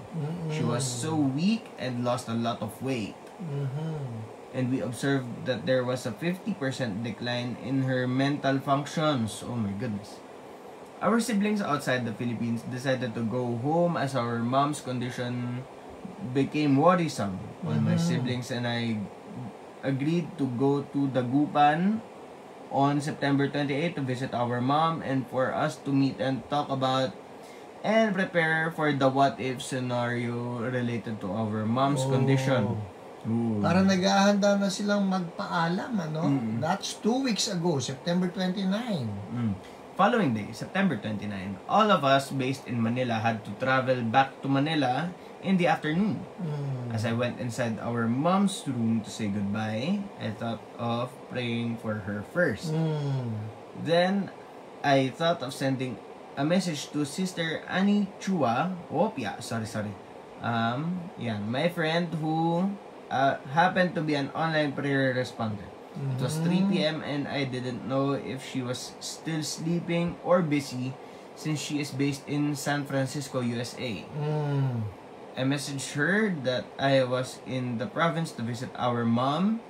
She was so weak and lost a lot of weight. And we observed that there was a 50% decline in her mental functions. Oh my goodness. Our siblings outside the Philippines decided to go home as our mom's condition became worrisome. All my siblings and I agreed to go to Dagupan on September 28 to visit our mom and for us to meet and talk about and prepare for the what-if scenario related to our mom's condition. Para naghahanda na silang magpaalam, ano? That's 2 weeks ago, September 29. Following day, September 29, all of us based in Manila had to travel back to Manila in the afternoon. As I went inside our mom's room to say goodbye, I thought of praying for her first. Then, I thought of sending a message to Sister Annie Chua. My friend who happened to be an online prayer responder. It was 3 p.m. and I didn't know if she was still sleeping or busy since she is based in San Francisco, USA. I messaged her that I was in the province to visit our mom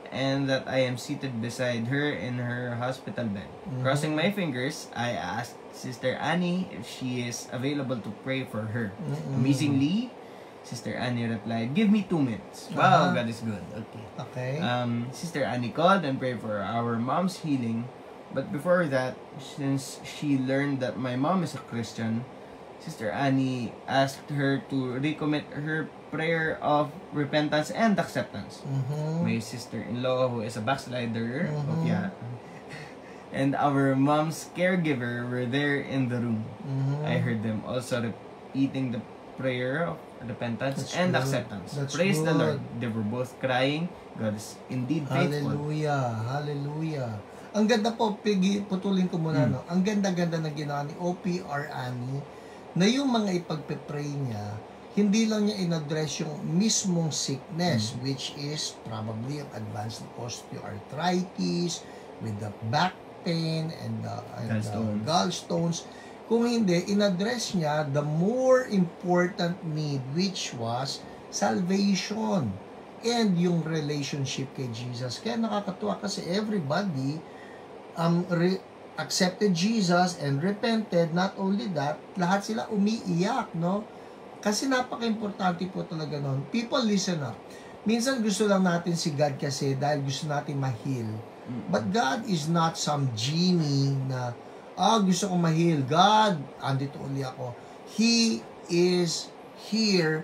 and that I am seated beside her in her hospital bed. Crossing my fingers, I asked Sister Annie if she is available to pray for her. Amazingly, Sister Annie replied, "Give me 2 minutes." Wow, God is good. Okay. Sister Annie called and prayed for our mom's healing. But before that, since she learned that my mom is a Christian, Sister Annie asked her to recommit her prayer of repentance and acceptance. My sister-in-law, who is a backslider, and our mom's caregiver were there in the room. I heard them also repeating the prayer of repentance That's and good. acceptance. That's Praise the good. Lord. They were both crying. God is indeed faithful. Hallelujah. Hallelujah. Ang ganda po, putulin ko muna, no? Ang ganda-ganda na ginawa ni OPR Annie na yung mga ipagpe-pray niya, hindi lang niya in-address yung mismong sickness, which is probably yung advanced osteoarthritis, with the back pain and the gallstones. Kung hindi, in-address niya the more important need, which was salvation and yung relationship kay Jesus. Kaya nakakatuwa kasi everybody accepted Jesus and repented. Not only that, lahat sila umiiyak, no? Kasi napaka-importante po talaga nun. People, listen up. Minsan gusto lang natin si God kasi dahil gusto natin ma-heal. But God is not some genie na, gusto kong ma-heal. God, andito uli ako. He is here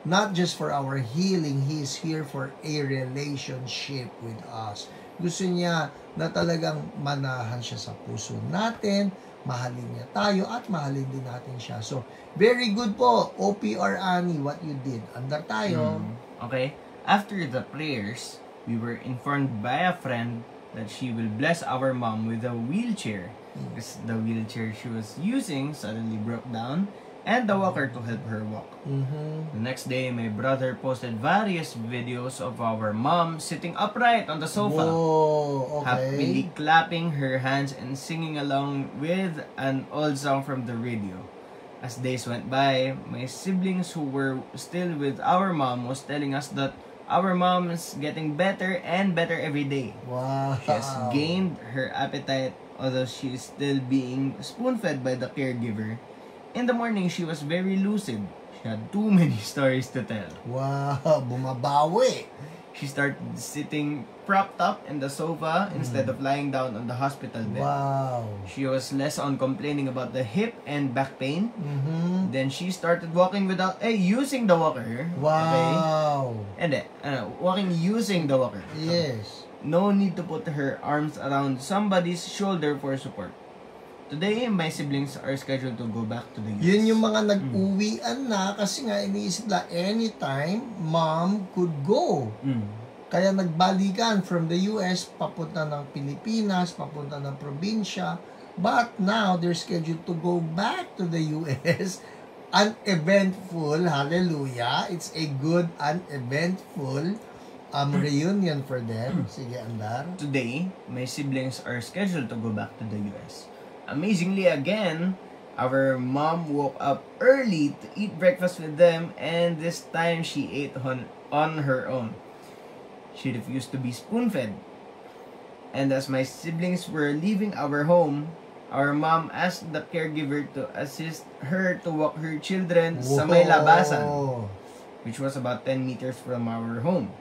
not just for our healing, He is here for a relationship with us. Gusto niya na talagang manahan siya sa puso natin, mahalin niya tayo, at mahalin din natin siya. So, very good po, OPR Annie, what you did. Andar tayo. Okay. After the prayers, we were informed by a friend that she will bless our mom with a wheelchair. Because the wheelchair she was using suddenly broke down, and the walker to help her walk. The next day, my brother posted various videos of our mom sitting upright on the sofa, Whoa, okay. happily clapping her hands and singing along with an old song from the radio. As days went by, my siblings who were still with our mom was telling us that our mom is getting better and better every day. Wow. She has gained her appetite, although she is still being spoon-fed by the caregiver. In the morning, she was very lucid. She had too many stories to tell. Wow, bumabawi. She started sitting propped up in the sofa instead of lying down on the hospital bed. Wow. She was less on complaining about the hip and back pain. Then she started walking without using the walker. Wow. Okay? And walking using the walker. Yes. No need to put her arms around somebody's shoulder for support. Today, my siblings are scheduled to go back to the US. Yun yung mga nag-uwian na kasi nga iniisip na anytime mom could go. Kaya nagbalikan from the US, papunta ng Pilipinas, papunta ng probinsya. But now, they're scheduled to go back to the US. Uneventful, hallelujah. It's a good, uneventful reunion for them. Sige, andar. Today, my siblings are scheduled to go back to the US. Amazingly, again, our mom woke up early to eat breakfast with them, and this time she ate on her own. She refused to be spoon-fed. And as my siblings were leaving our home, our mom asked the caregiver to assist her to walk her children sa may labasan, which was about 10 meters from our home.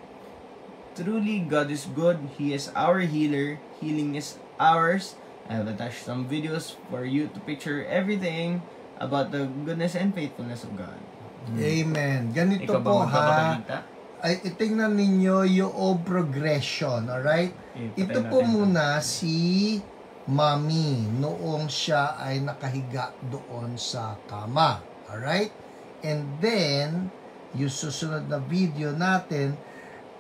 Truly, God is good. He is our healer. Healing is ours. I have attached some videos for you to picture everything about the goodness and faithfulness of God. Amen. Ganito Ikaw ba po ha. magpapakita? Ay, itingnan ninyo yung progression, alright? Ito po muna si Mami noong siya ay nakahiga doon sa kama. Alright? And then, yung susunod na video natin,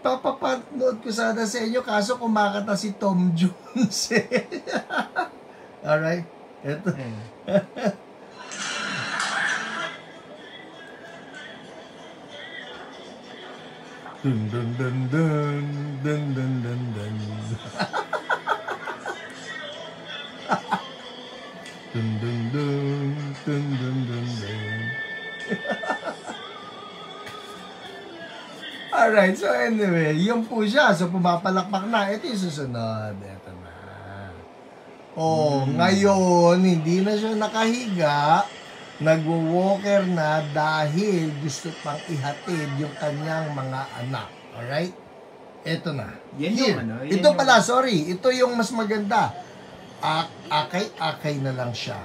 papapanood ko sana sa inyo kaso kumakanta si Tom Jones. Alright? Ito. Dun dun dun dun dun dun dun dun. Dun dun dun dun dun dun dun. Alright, so anyway, yun po siya. So, pumapalakpak na. Ito yung susunod. Ito na. Ngayon, hindi na siya nakahiga. Nagwo-walker na dahil gusto pang ihatid yung kanyang mga anak. Alright? Ito na. Yan Here. yung ano, yan Ito yung... pala, sorry. Ito yung mas maganda. Akay-akay na lang siya.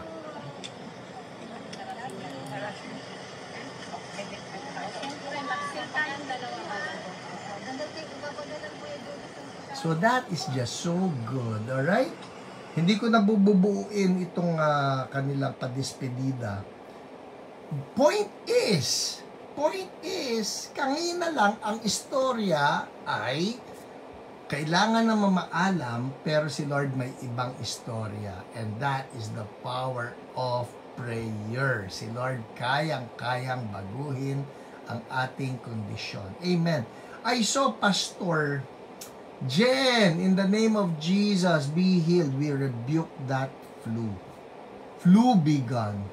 So that is just so good, alright? Hindi ko nabububuin itong kanilang padispedida. Point is, kanina lang ang istorya ay kailangan na mamaalam, pero si Lord may ibang istorya. And that is the power of prayer. Si Lord kayang-kayang baguhin ang ating kondisyon. Amen. I saw Pastor Jen, in the name of Jesus, be healed. We rebuke that flu. Flu be gone.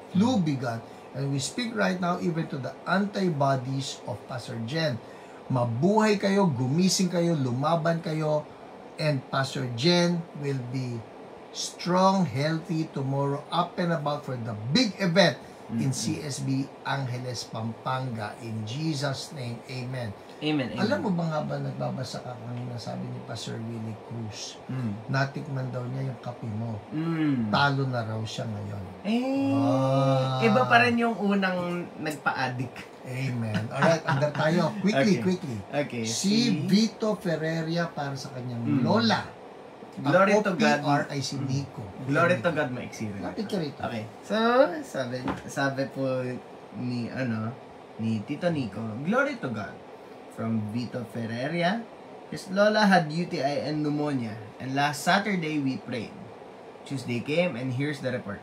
And we speak right now even to the antibodies of Pastor Jen. Mabuhay kayo, gumising kayo, lumaban kayo, and Pastor Jen will be strong, healthy tomorrow, up and about for the big event in CSB Angeles, Pampanga. In Jesus' name, amen. Amen. Alam mo ba nga ba, nagbabasa ka kanina, sabi ni Pastor Willie Cruz, natikman daw niya yung kape mo. Talo na raw siya ngayon. Iba pa rin yung unang nagpa-addict. Amen. Alright, under tayo. Quickly. Okay. Si Vito Ferreria para sa kanyang lola. Glory to God. OPR ay si Nico. Glory to God, maiksi rin. Lapit ka rito. Okay. So, sabi po ni Tito Nico, glory to God. From Vito Ferreria, his lola had UTI and pneumonia, and last Saturday we prayed. Tuesday came, and here's the report.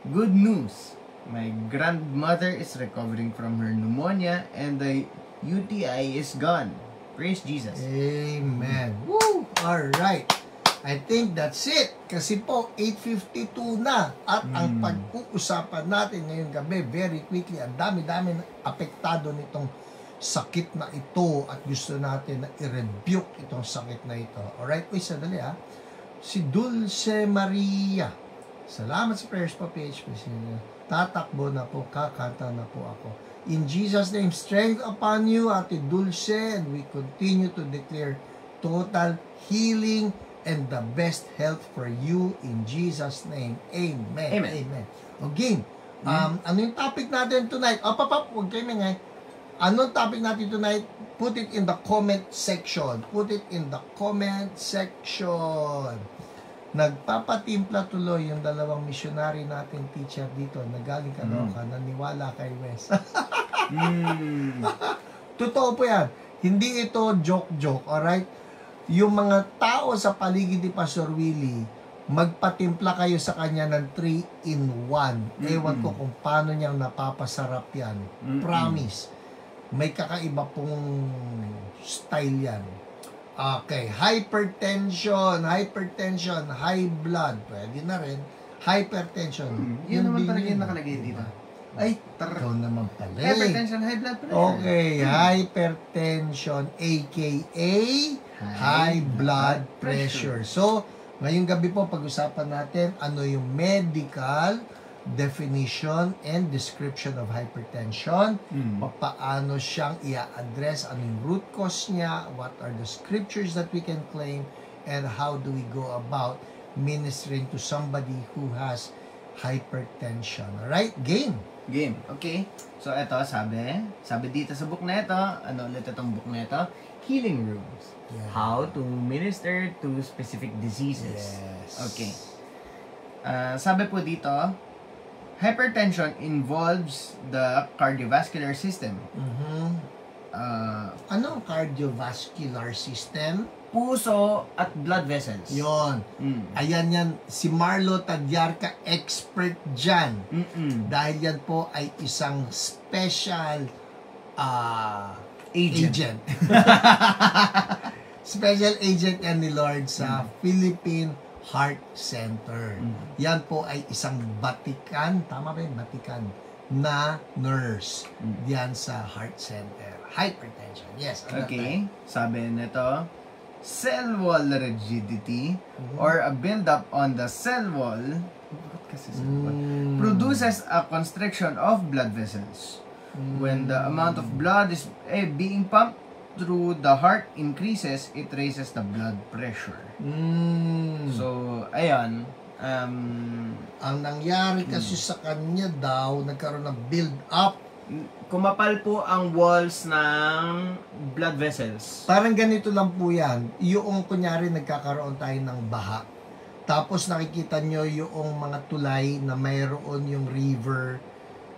Good news. My grandmother is recovering from her pneumonia, and the UTI is gone. Praise Jesus. Amen. Woo! Alright. I think that's it. Kasi po, 8:52 na. At ang pag-uusapan natin ngayong gabi, very quickly, ang dami-dami apektado nitong sakit na ito at gusto natin na i-rebuke itong sakit na ito. Alright? Uy, sadali ha. Si Dulce Maria. Salamat sa prayers po, PHP. Tatakbo na po, kakanta na po ako. In Jesus' name, strength upon you, Ate Dulce, and we continue to declare total healing and the best health for you in Jesus' name. Amen. Amen. Okay. Ano yung topic natin tonight? Huwag kayo mingay. Anong topic natin tonight? Put it in the comment section. Nagpapatimpla tuloy yung dalawang missionary natin teacher dito. Nagaling ka naniwala kay Wes. Totoo po yan. Hindi ito joke-joke, alright? Yung mga tao sa paligid ni Pastor Willie, magpatimpla kayo sa kanya ng 3-in-1. Ewan ko kung paano niyang napapasarap yan. Promise. May kakaiba pong style yan. Okay, hypertension, high blood, pwede na rin. Hypertension. Yun naman talaga yung nakalagay dito. Ay, ikaw naman pala. Hypertension, high blood pressure. Okay, hypertension, aka high blood pressure. So, ngayong gabi po, pag-usapan natin ano yung medical definition and description of hypertension, paano siyang i-address, ano yung root cause niya, what are the scriptures that we can claim, and how do we go about ministering to somebody who has hypertension. Alright? Game. Okay. So, ito, sabi dito sa book na ito, ano ulit itong book na ito? Healing Rooms. Yeah. How to minister to specific diseases. Yes. Okay. Sabi po dito, hypertension involves the cardiovascular system. Ano ang cardiovascular system? Puso at blood vessels. Yon. Ayan yan. Si Marlo Tagyarka, expert dyan. Dahil yan po ay isang special agent. Special agent yan ni Lord sa Philippine Heart Center. Yan po ay isang Batikan, tama ba yun? Batikan na nurse diyan sa Heart Center. Hypertension. Yes. Okay. Sabi nito, cell wall rigidity or a build-up on the cell wall produces a constriction of blood vessels. When the amount of blood is being pumped through the heart increases, it raises the blood pressure. So, ayan. Ang nangyari kasi sa kanya daw, nagkaroon ng build-up. Kumapal po ang walls ng blood vessels. Parang ganito lang po yan. Yung kunyari nagkakaroon tayo ng baha. Tapos nakikita nyo yung mga tulay na mayroon yung river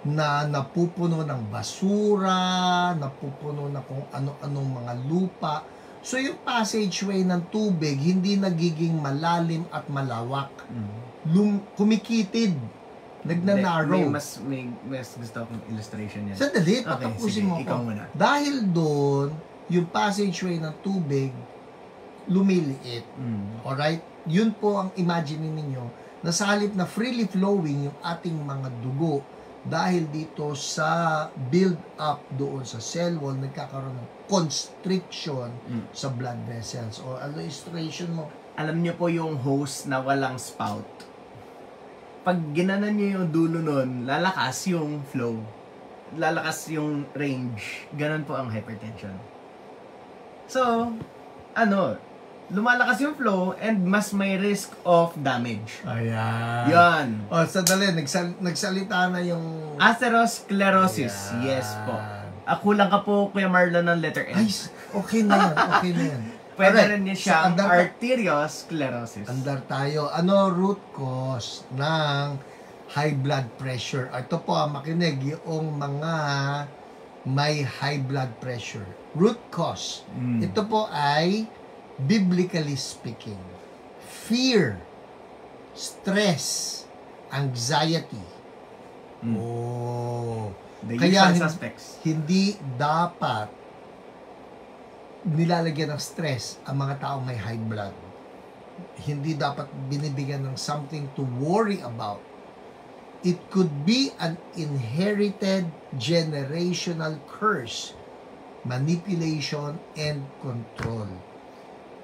na napupuno ng basura, napupuno na kung ano-anong mga lupa. So yung passageway ng tubig hindi nagiging malalim at malawak. Kumikitid, nagnanarrow. May mas gusto akong illustration yan. Sandali, Okay, patapusin sige, mo ikaw ako. muna. Dahil doon, yung passageway ng tubig lumiliit. Alright? Yun po ang imagine ninyo na sa halip na freely flowing yung ating mga dugo dahil dito sa build up doon sa cell wall, nagkakaroon ng constriction sa blood vessels. O illustration mo. Alam niyo po yung hose na walang spout. Pag ginanan niyo yung dulo nun, lalakas yung flow. Lalakas yung range. Ganon po ang hypertension. So, lumalakas yung flow and mas may risk of damage. Ayan. Yan. O, sandali, nagsalita na yung... Atherosclerosis. Ayan. Yes po. Kulang ka po, Kuya Marlon, ng letter N. Ay, okay na yan. Okay na yan. Pwede Alright, rin niya so siyang andar- arteriosclerosis. Andar tayo. Ano root cause ng high blood pressure? Ito po, makinig, yung mga may high blood pressure. Root cause. Ito po ay, biblically speaking, fear, stress, anxiety. Oh. The Kaya usual suspects. hindi dapat nilalagyan ng stress ang mga taong may high blood. Hindi dapat binibigyan ng something to worry about. It could be an inherited generational curse, manipulation, and control.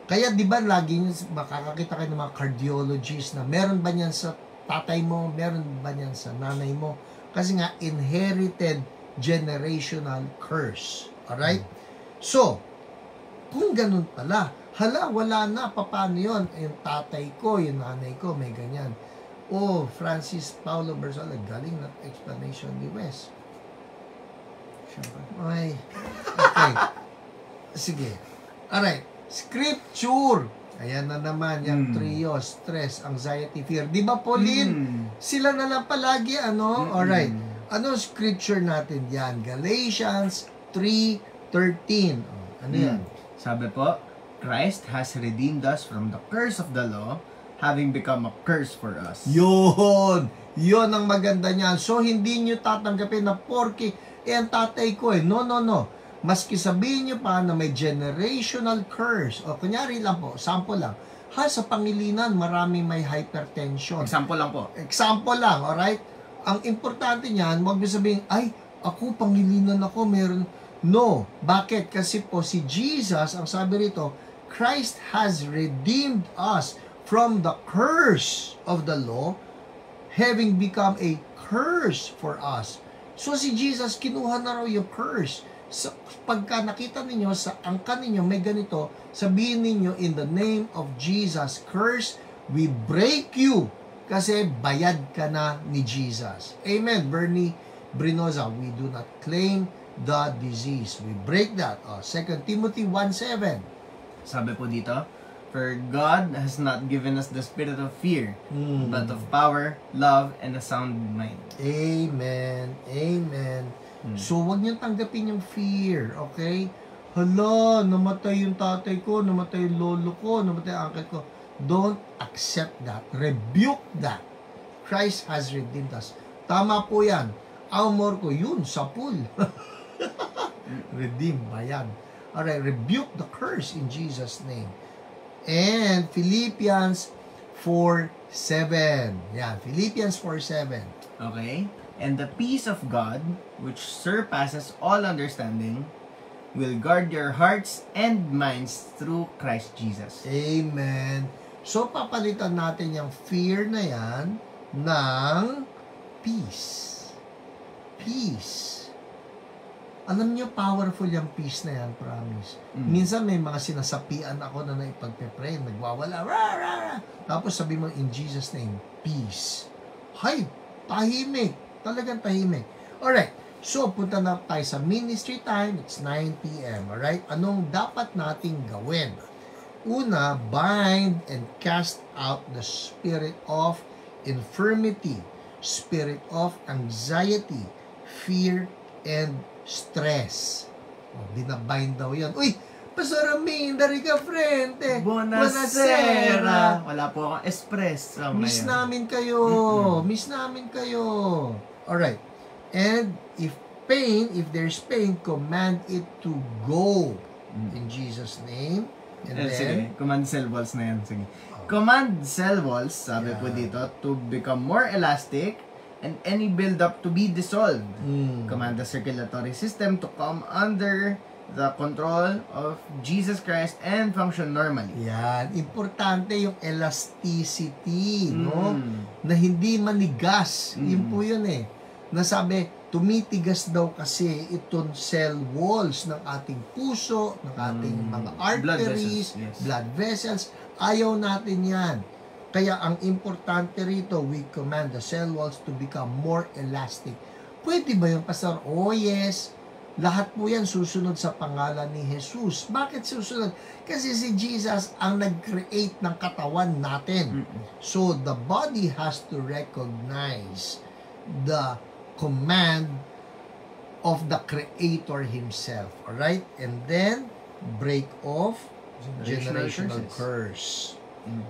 Kaya di ba laging makakakita kayo ng mga cardiologists na meron ba niyan sa tatay mo, meron ba niyan sa nanay mo? Kasi nga, inherited generational curse. Alright? So, kung ganun pala, wala na, paano yun? Yung tatay ko, yung nanay ko, may ganyan. Oh, Francis Paulo Berzola, galing na explanation ni Wes. Ay, okay. Sige. Alright. Scripture. Ayan na naman, yung trio, stress, anxiety, fear. Di ba, Pauline? Sila na lang palagi, Alright. Ano scripture natin yan? Galatians 3:13. Ano yan? Sabi po, Christ has redeemed us from the curse of the law, having become a curse for us. Yun! Yun ang maganda niyan. So, hindi nyo tatanggapin na porke, ang tatay ko No. Maski sabihin nyo pa na may generational curse. O, kunyari lang po, sample lang. Sa Pangilinan, maraming may hypertension. Example lang po. Example lang, alright? Ang importante niyan, huwag mo sabihin, ay, ako, Pangilinan ako, meron. No. Bakit? Kasi po si Jesus, ang sabi rito, Christ has redeemed us from the curse of the law, having become a curse for us. So si Jesus, kinuha na raw yung curse. So, pagka nakita ninyo sa angka ninyo, may ganito, sabihin ninyo, in the name of Jesus, curse, we break you. Kasi bayad ka na ni Jesus. Amen. Bernie Brinoza, we do not claim the disease. We break that. 2 Timothy 1:7. Sabi po dito, for God has not given us the spirit of fear, but of power, love, and a sound mind. Amen. Amen. So, huwag niyong tanggapin yung fear. Okay? Hala, namatay yung tatay ko, namatay yung lolo ko, namatay yung uncle ko. Don't accept that. Rebuke that. Christ has redeemed us. Tama po yan. Amor ko, yun, sapul. Redeem, bayad. Alright, rebuke the curse in Jesus' name. And Philippians 4:7. Yan, Philippians 4:7. Okay? And the peace of God, which surpasses all understanding, will guard your hearts and minds through Christ Jesus. Amen. So, papalitan natin yung fear na yan ng peace. Peace. Alam niyo, powerful yung peace na yan, promise. Minsan may mga sinasapian ako na naipagpe-pray, nagwawala, rah, rah, rah. Tapos sabi mo, in Jesus' name, peace. Hay, tahimik. Talagang tahimik. Alright, so punta na tayo sa ministry time. It's 9 p.m. Alright, anong dapat nating gawin? Una, bind and cast out the spirit of infirmity, spirit of anxiety, fear, and stress. Binabind daw yan. Uy, Pastor Amin, dari ka, friend. Buonasera! Wala po akong espresso Miss ngayon. namin kayo. Miss namin kayo. Alright. And if there's pain, command it to go. In Jesus' name. And Sige, command cell walls na yan. Sige. Command cell walls, sabi po dito, to become more elastic and any build-up to be dissolved. Command the circulatory system to come under the control of Jesus Christ and function normally. Yan. Importante yung elasticity, no? Na hindi manigas. Yun po yun eh. Nasabi, tumitigas daw kasi itong cell walls ng ating puso, ng ating mga arteries, blood vessels. Ayaw natin yan. Kaya ang importante rito, we command the cell walls to become more elastic. Pwede ba yung Pastor? Oh yes. Lahat po yan susunod sa pangalan ni Jesus. Bakit susunod? Kasi si Jesus ang nag-create ng katawan natin. So, the body has to recognize the command of the Creator Himself. Alright? And then, break off generational curse.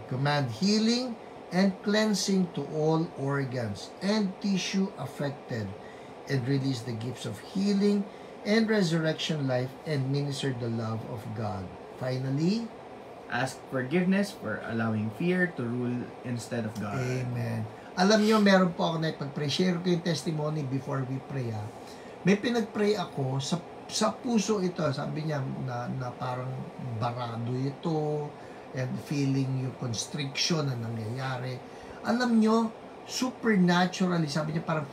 Command healing and cleansing to all organs and tissue affected, and release the gifts of healing and resurrection life, and minister the love of God. Finally, ask forgiveness for allowing fear to rule instead of God. Amen. Alam nyo, meron po ako na ipag-pray. Share ko yung testimony before we pray. May pinag-pray ako sa puso ito. Sabi niya na parang barado ito and feeling yung constriction na nangyayari. Alam nyo, supernaturally, sabi niya parang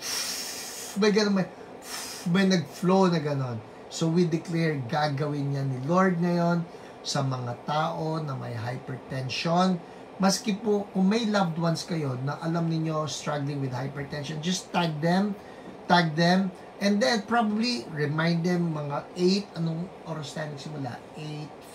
may nag-flow na ganon. So we declare gagawin niya ni Lord ngayon sa mga tao na may hypertension. Maski po kung may loved ones kayo na alam niyo struggling with hypertension, just tag them, and then probably remind them mga 8, anong oras tayo nagsimula?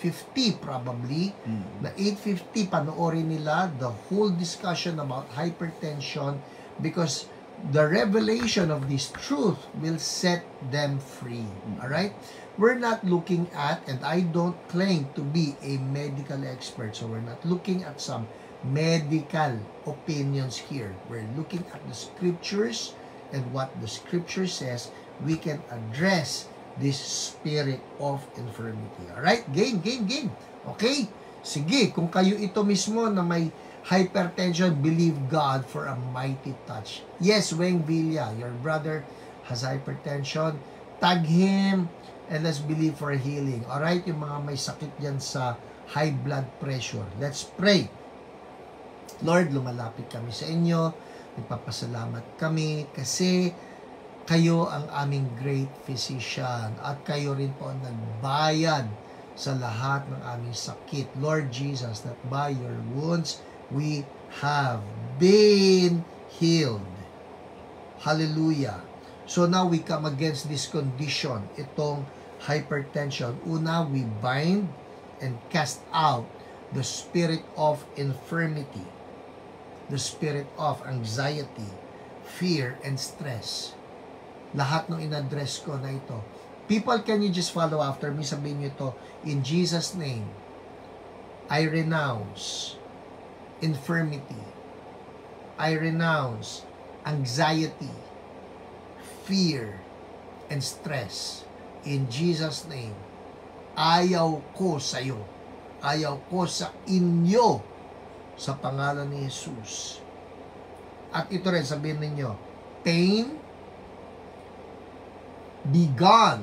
8:50 probably. Na 8:50 panoorin nila the whole discussion about hypertension, because the revelation of this truth will set them free. Alright? We're not looking at, and I don't claim to be a medical expert, so we're not looking at some medical opinions here. We're looking at the scriptures, and what the scripture says, we can address this spirit of infirmity. Alright? Game. Okay? Sige, kung kayo ito mismo na may hypertension, believe God for a mighty touch. Yes, Weng Villa, your brother has hypertension. Tag him and let's believe for healing. Alright, yung mga may sakit yan sa high blood pressure. Let's pray. Lord, lumalapit kami sa inyo. Nagpapasalamat kami kasi kayo ang aming great physician at kayo rin po ang nagbayad sa lahat ng aming sakit. Lord Jesus, that by your wounds, we have been healed. Hallelujah. So now we come against this condition, itong hypertension. Una, we bind and cast out the spirit of infirmity, the spirit of anxiety, fear, and stress. Lahat ng in-address ko na ito. People, can you just follow after me? Sabihin niyo ito, in Jesus' name, I renounce infirmity. I renounce anxiety, fear, and stress. In Jesus' name, ayaw ko sa iyo. Ayaw ko sa inyo sa pangalan ni Jesus. At ito rin, sabihin ninyo, pain, be gone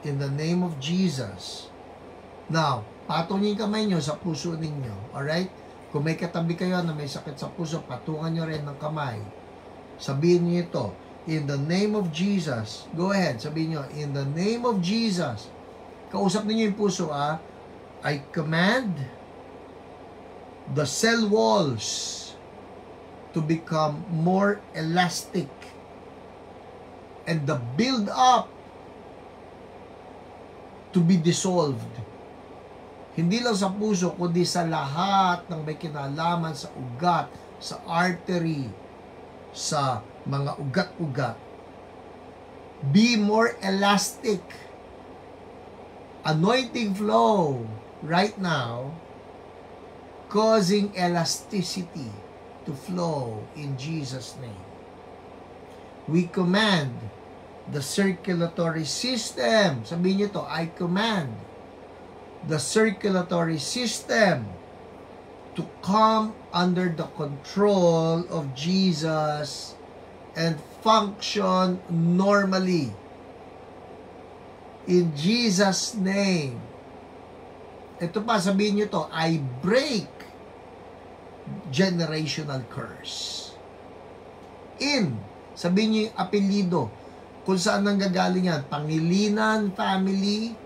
in the name of Jesus. Now, patungin kamay nyo sa puso ninyo. Alright? Kung may katabi kayo na may sakit sa puso, patungan nyo rin ng kamay. Sabihin nyo ito, in the name of Jesus. Go ahead, sabihin nyo, in the name of Jesus. Kausap ninyo yung puso, I command the cell walls to become more elastic and the build-up to be dissolved. Hindi lang sa puso, kundi sa lahat ng may kinalaman sa ugat, sa artery, sa mga ugat-ugat. Be more elastic. Anointing flow right now, causing elasticity to flow in Jesus' name. We command the circulatory system. Sabihin niyo to, I command the circulatory system to come under the control of Jesus and function normally. In Jesus' name. Ito pa, sabihin nyo to, I break generational curse. Sabihin nyo yung apelido, kung saan nanggagaling yan, Pangilinan family,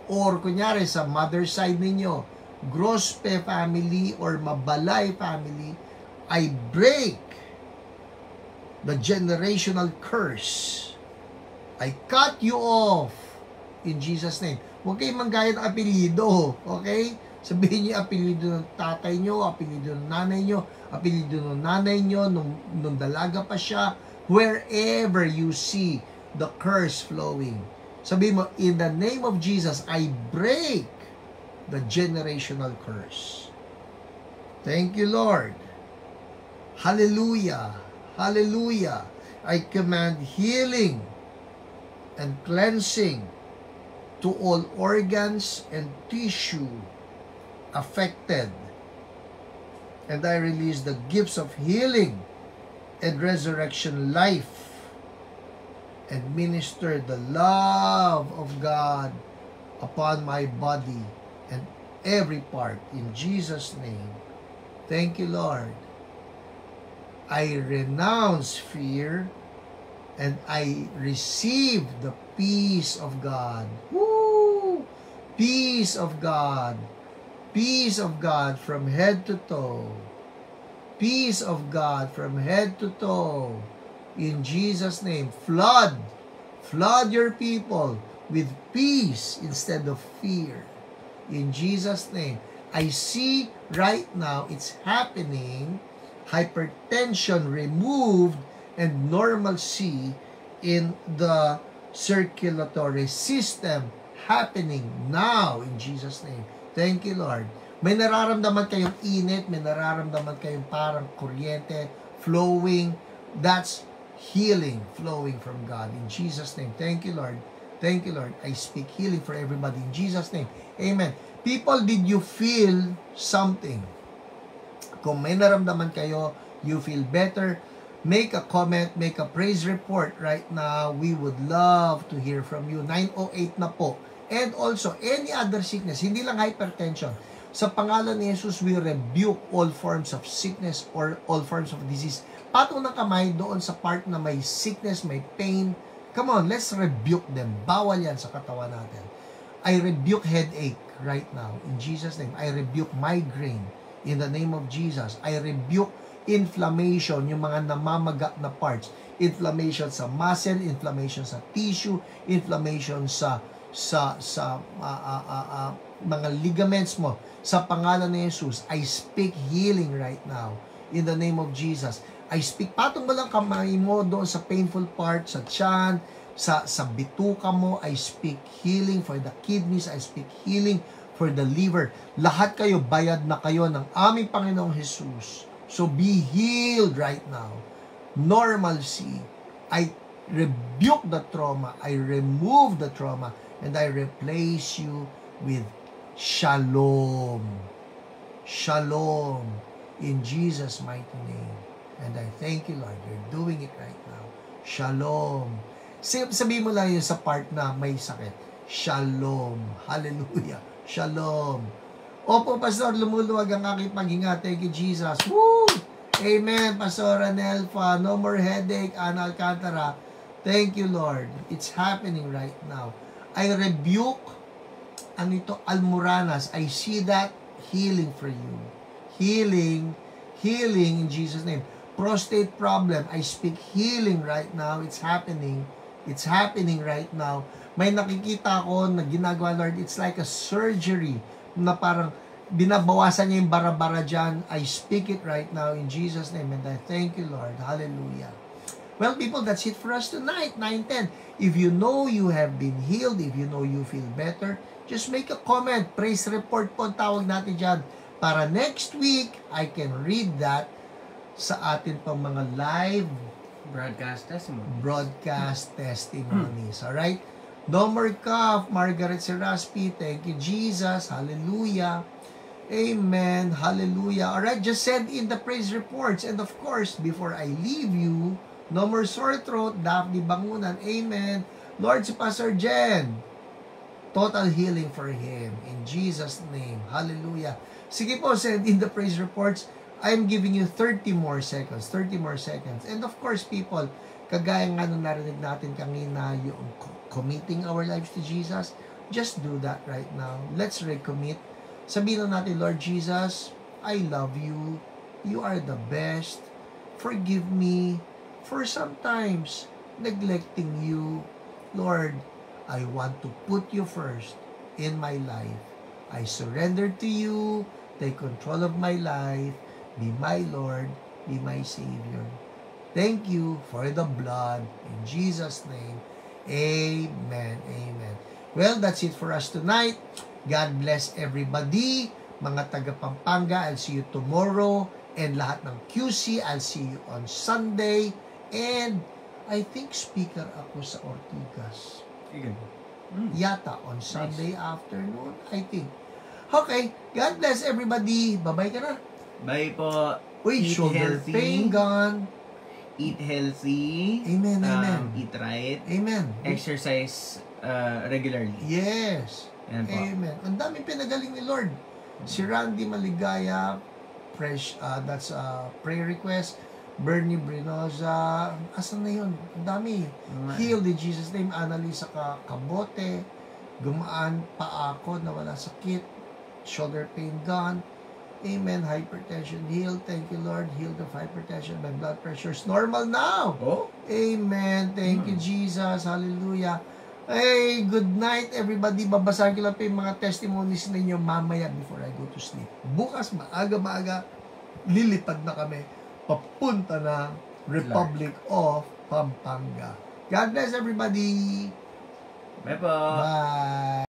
or kunyari sa mother side ninyo, Grospe family, or Mabalay family, I break the generational curse. I cut you off in Jesus' name. Huwag kayong manggaya ng apelido, okay? Sabihin niyo apelido ng tatay niyo, apelido ng nanay niyo, apelido ng nanay niyo, nung dalaga pa siya, wherever you see the curse flowing. Sabihin mo, in the name of Jesus, I break the generational curse. Thank you, Lord. Hallelujah. Hallelujah. I command healing and cleansing to all organs and tissue affected. And I release the gifts of healing and resurrection life and minister the love of God upon my body and every part in Jesus' name. Thank you, Lord. I renounce fear and I receive the peace of God. Woo! Peace of God. Peace of God from head to toe. Peace of God from head to toe. In Jesus' name, flood your people with peace instead of fear. In Jesus' name, I see right now it's happening, hypertension removed and normalcy in the circulatory system happening now in Jesus' name. Thank you, Lord. May nararamdaman kayong init, may nararamdaman kayong parang kuryente flowing. That's healing flowing from God in Jesus' name. Thank you, Lord. Thank you, Lord. I speak healing for everybody in Jesus' name. Amen. People, did you feel something? Kung may naramdaman kayo, you feel better, make a comment, make a praise report right now. We would love to hear from you. 9:08 na po. And also, any other sickness, hindi lang hypertension. Sa pangalan ni Jesus, we rebuke all forms of sickness or all forms of disease. Patong ng kamay doon sa part na may sickness, may pain. Come on, let's rebuke them. Bawal yan sa katawan natin. I rebuke headache right now in Jesus' name. I rebuke migraine in the name of Jesus. I rebuke inflammation, yung mga namamaga na parts. Inflammation sa muscle, inflammation sa tissue, inflammation sa mga ligaments mo. Sa pangalan ni Jesus, I speak healing right now. In the name of Jesus. I speak, patong mo lang kamay mo doon sa painful part, sa tiyan, sa bituka mo. I speak healing for the kidneys. I speak healing for the liver. Lahat kayo, bayad na kayo ng aming Panginoong Jesus. So be healed right now. Normalcy. I rebuke the trauma. I remove the trauma. And I replace you with shalom. Shalom. In Jesus' mighty name. And I thank you, Lord. You're doing it right now. Shalom. Sabihin mo lang yun sa part na may sakit. Shalom. Hallelujah. Shalom. Opo, Pastor, lumuluwag ang aking paghinga. Thank you, Jesus. Woo! Amen, Pastor Anelfa. No more headache, Ana Alcantara. Thank you, Lord. It's happening right now. I rebuke Almoranas. I see that healing for you. Healing in Jesus' name. Prostate problem, I speak healing right now. It's happening. It's happening right now. May nakikita ko na ginagawa, Lord, it's like a surgery na parang binabawasan niya yung bara-bara dyan. I speak it right now in Jesus' name and I thank you, Lord. Hallelujah. Well, people, that's it for us tonight, 9:10. If you know you have been healed, if you know you feel better, just make a comment. Praise report po ang tawag natin dyan. Para next week, I can read that sa atin pang mga live broadcast testimonies. Alright? No more cough, Margaret Seraspi. Thank you, Jesus. Hallelujah. Amen. Hallelujah. Alright, just send in the praise reports. And of course, before I leave you, no more sore throat, Daphne Bangunan. Amen. Lord, si Pastor Jen, total healing for him. In Jesus' name. Hallelujah. Sige po, send in the praise reports. I'm giving you 30 more seconds. 30 more seconds. And of course, people, kagaya nga nung narinig natin kanina, yung committing our lives to Jesus, just do that right now. Let's recommit. Sabihin na natin, Lord Jesus, I love you. You are the best. Forgive me for sometimes neglecting you. Lord, I want to put you first in my life. I surrender to you. Take control of my life. Be my Lord. Be my Savior. Thank you for the blood. In Jesus' name, amen. Amen. Well, that's it for us tonight. God bless everybody. Mga taga Pampanga, I'll see you tomorrow. And lahat ng QC, I'll see you on Sunday. And I think speaker ako sa Ortigas. Yata on Sunday afternoon, I think. Okay, God bless everybody. Bye-bye ka na. Bye po. Uy, Eat shoulder healthy. pain gone. Eat healthy. Amen, amen. Eat right. Amen. Exercise regularly. Yes. Yan po. Amen. Ang daming pinagaling ni Lord. Si Randy Maligaya, that's a prayer request. Bernie Brinoza, asan na yun? Ang dami. Healed in Jesus' name. Annalisa Kabote, gumaan pa ako, nawala sakit. Shoulder pain gone. Amen. Hypertension healed. Thank you, Lord. Healed of hypertension. My blood pressure is normal now. Oh? Amen. Thank you, Jesus. Hallelujah. Hey, good night, everybody. Babasahin ko lang pa yung mga testimonies ninyo mamaya before I go to sleep. Bukas, maaga-maaga, lilipad na kami. Papunta na Republic of Pampanga. God bless everybody. Bye po. Bye.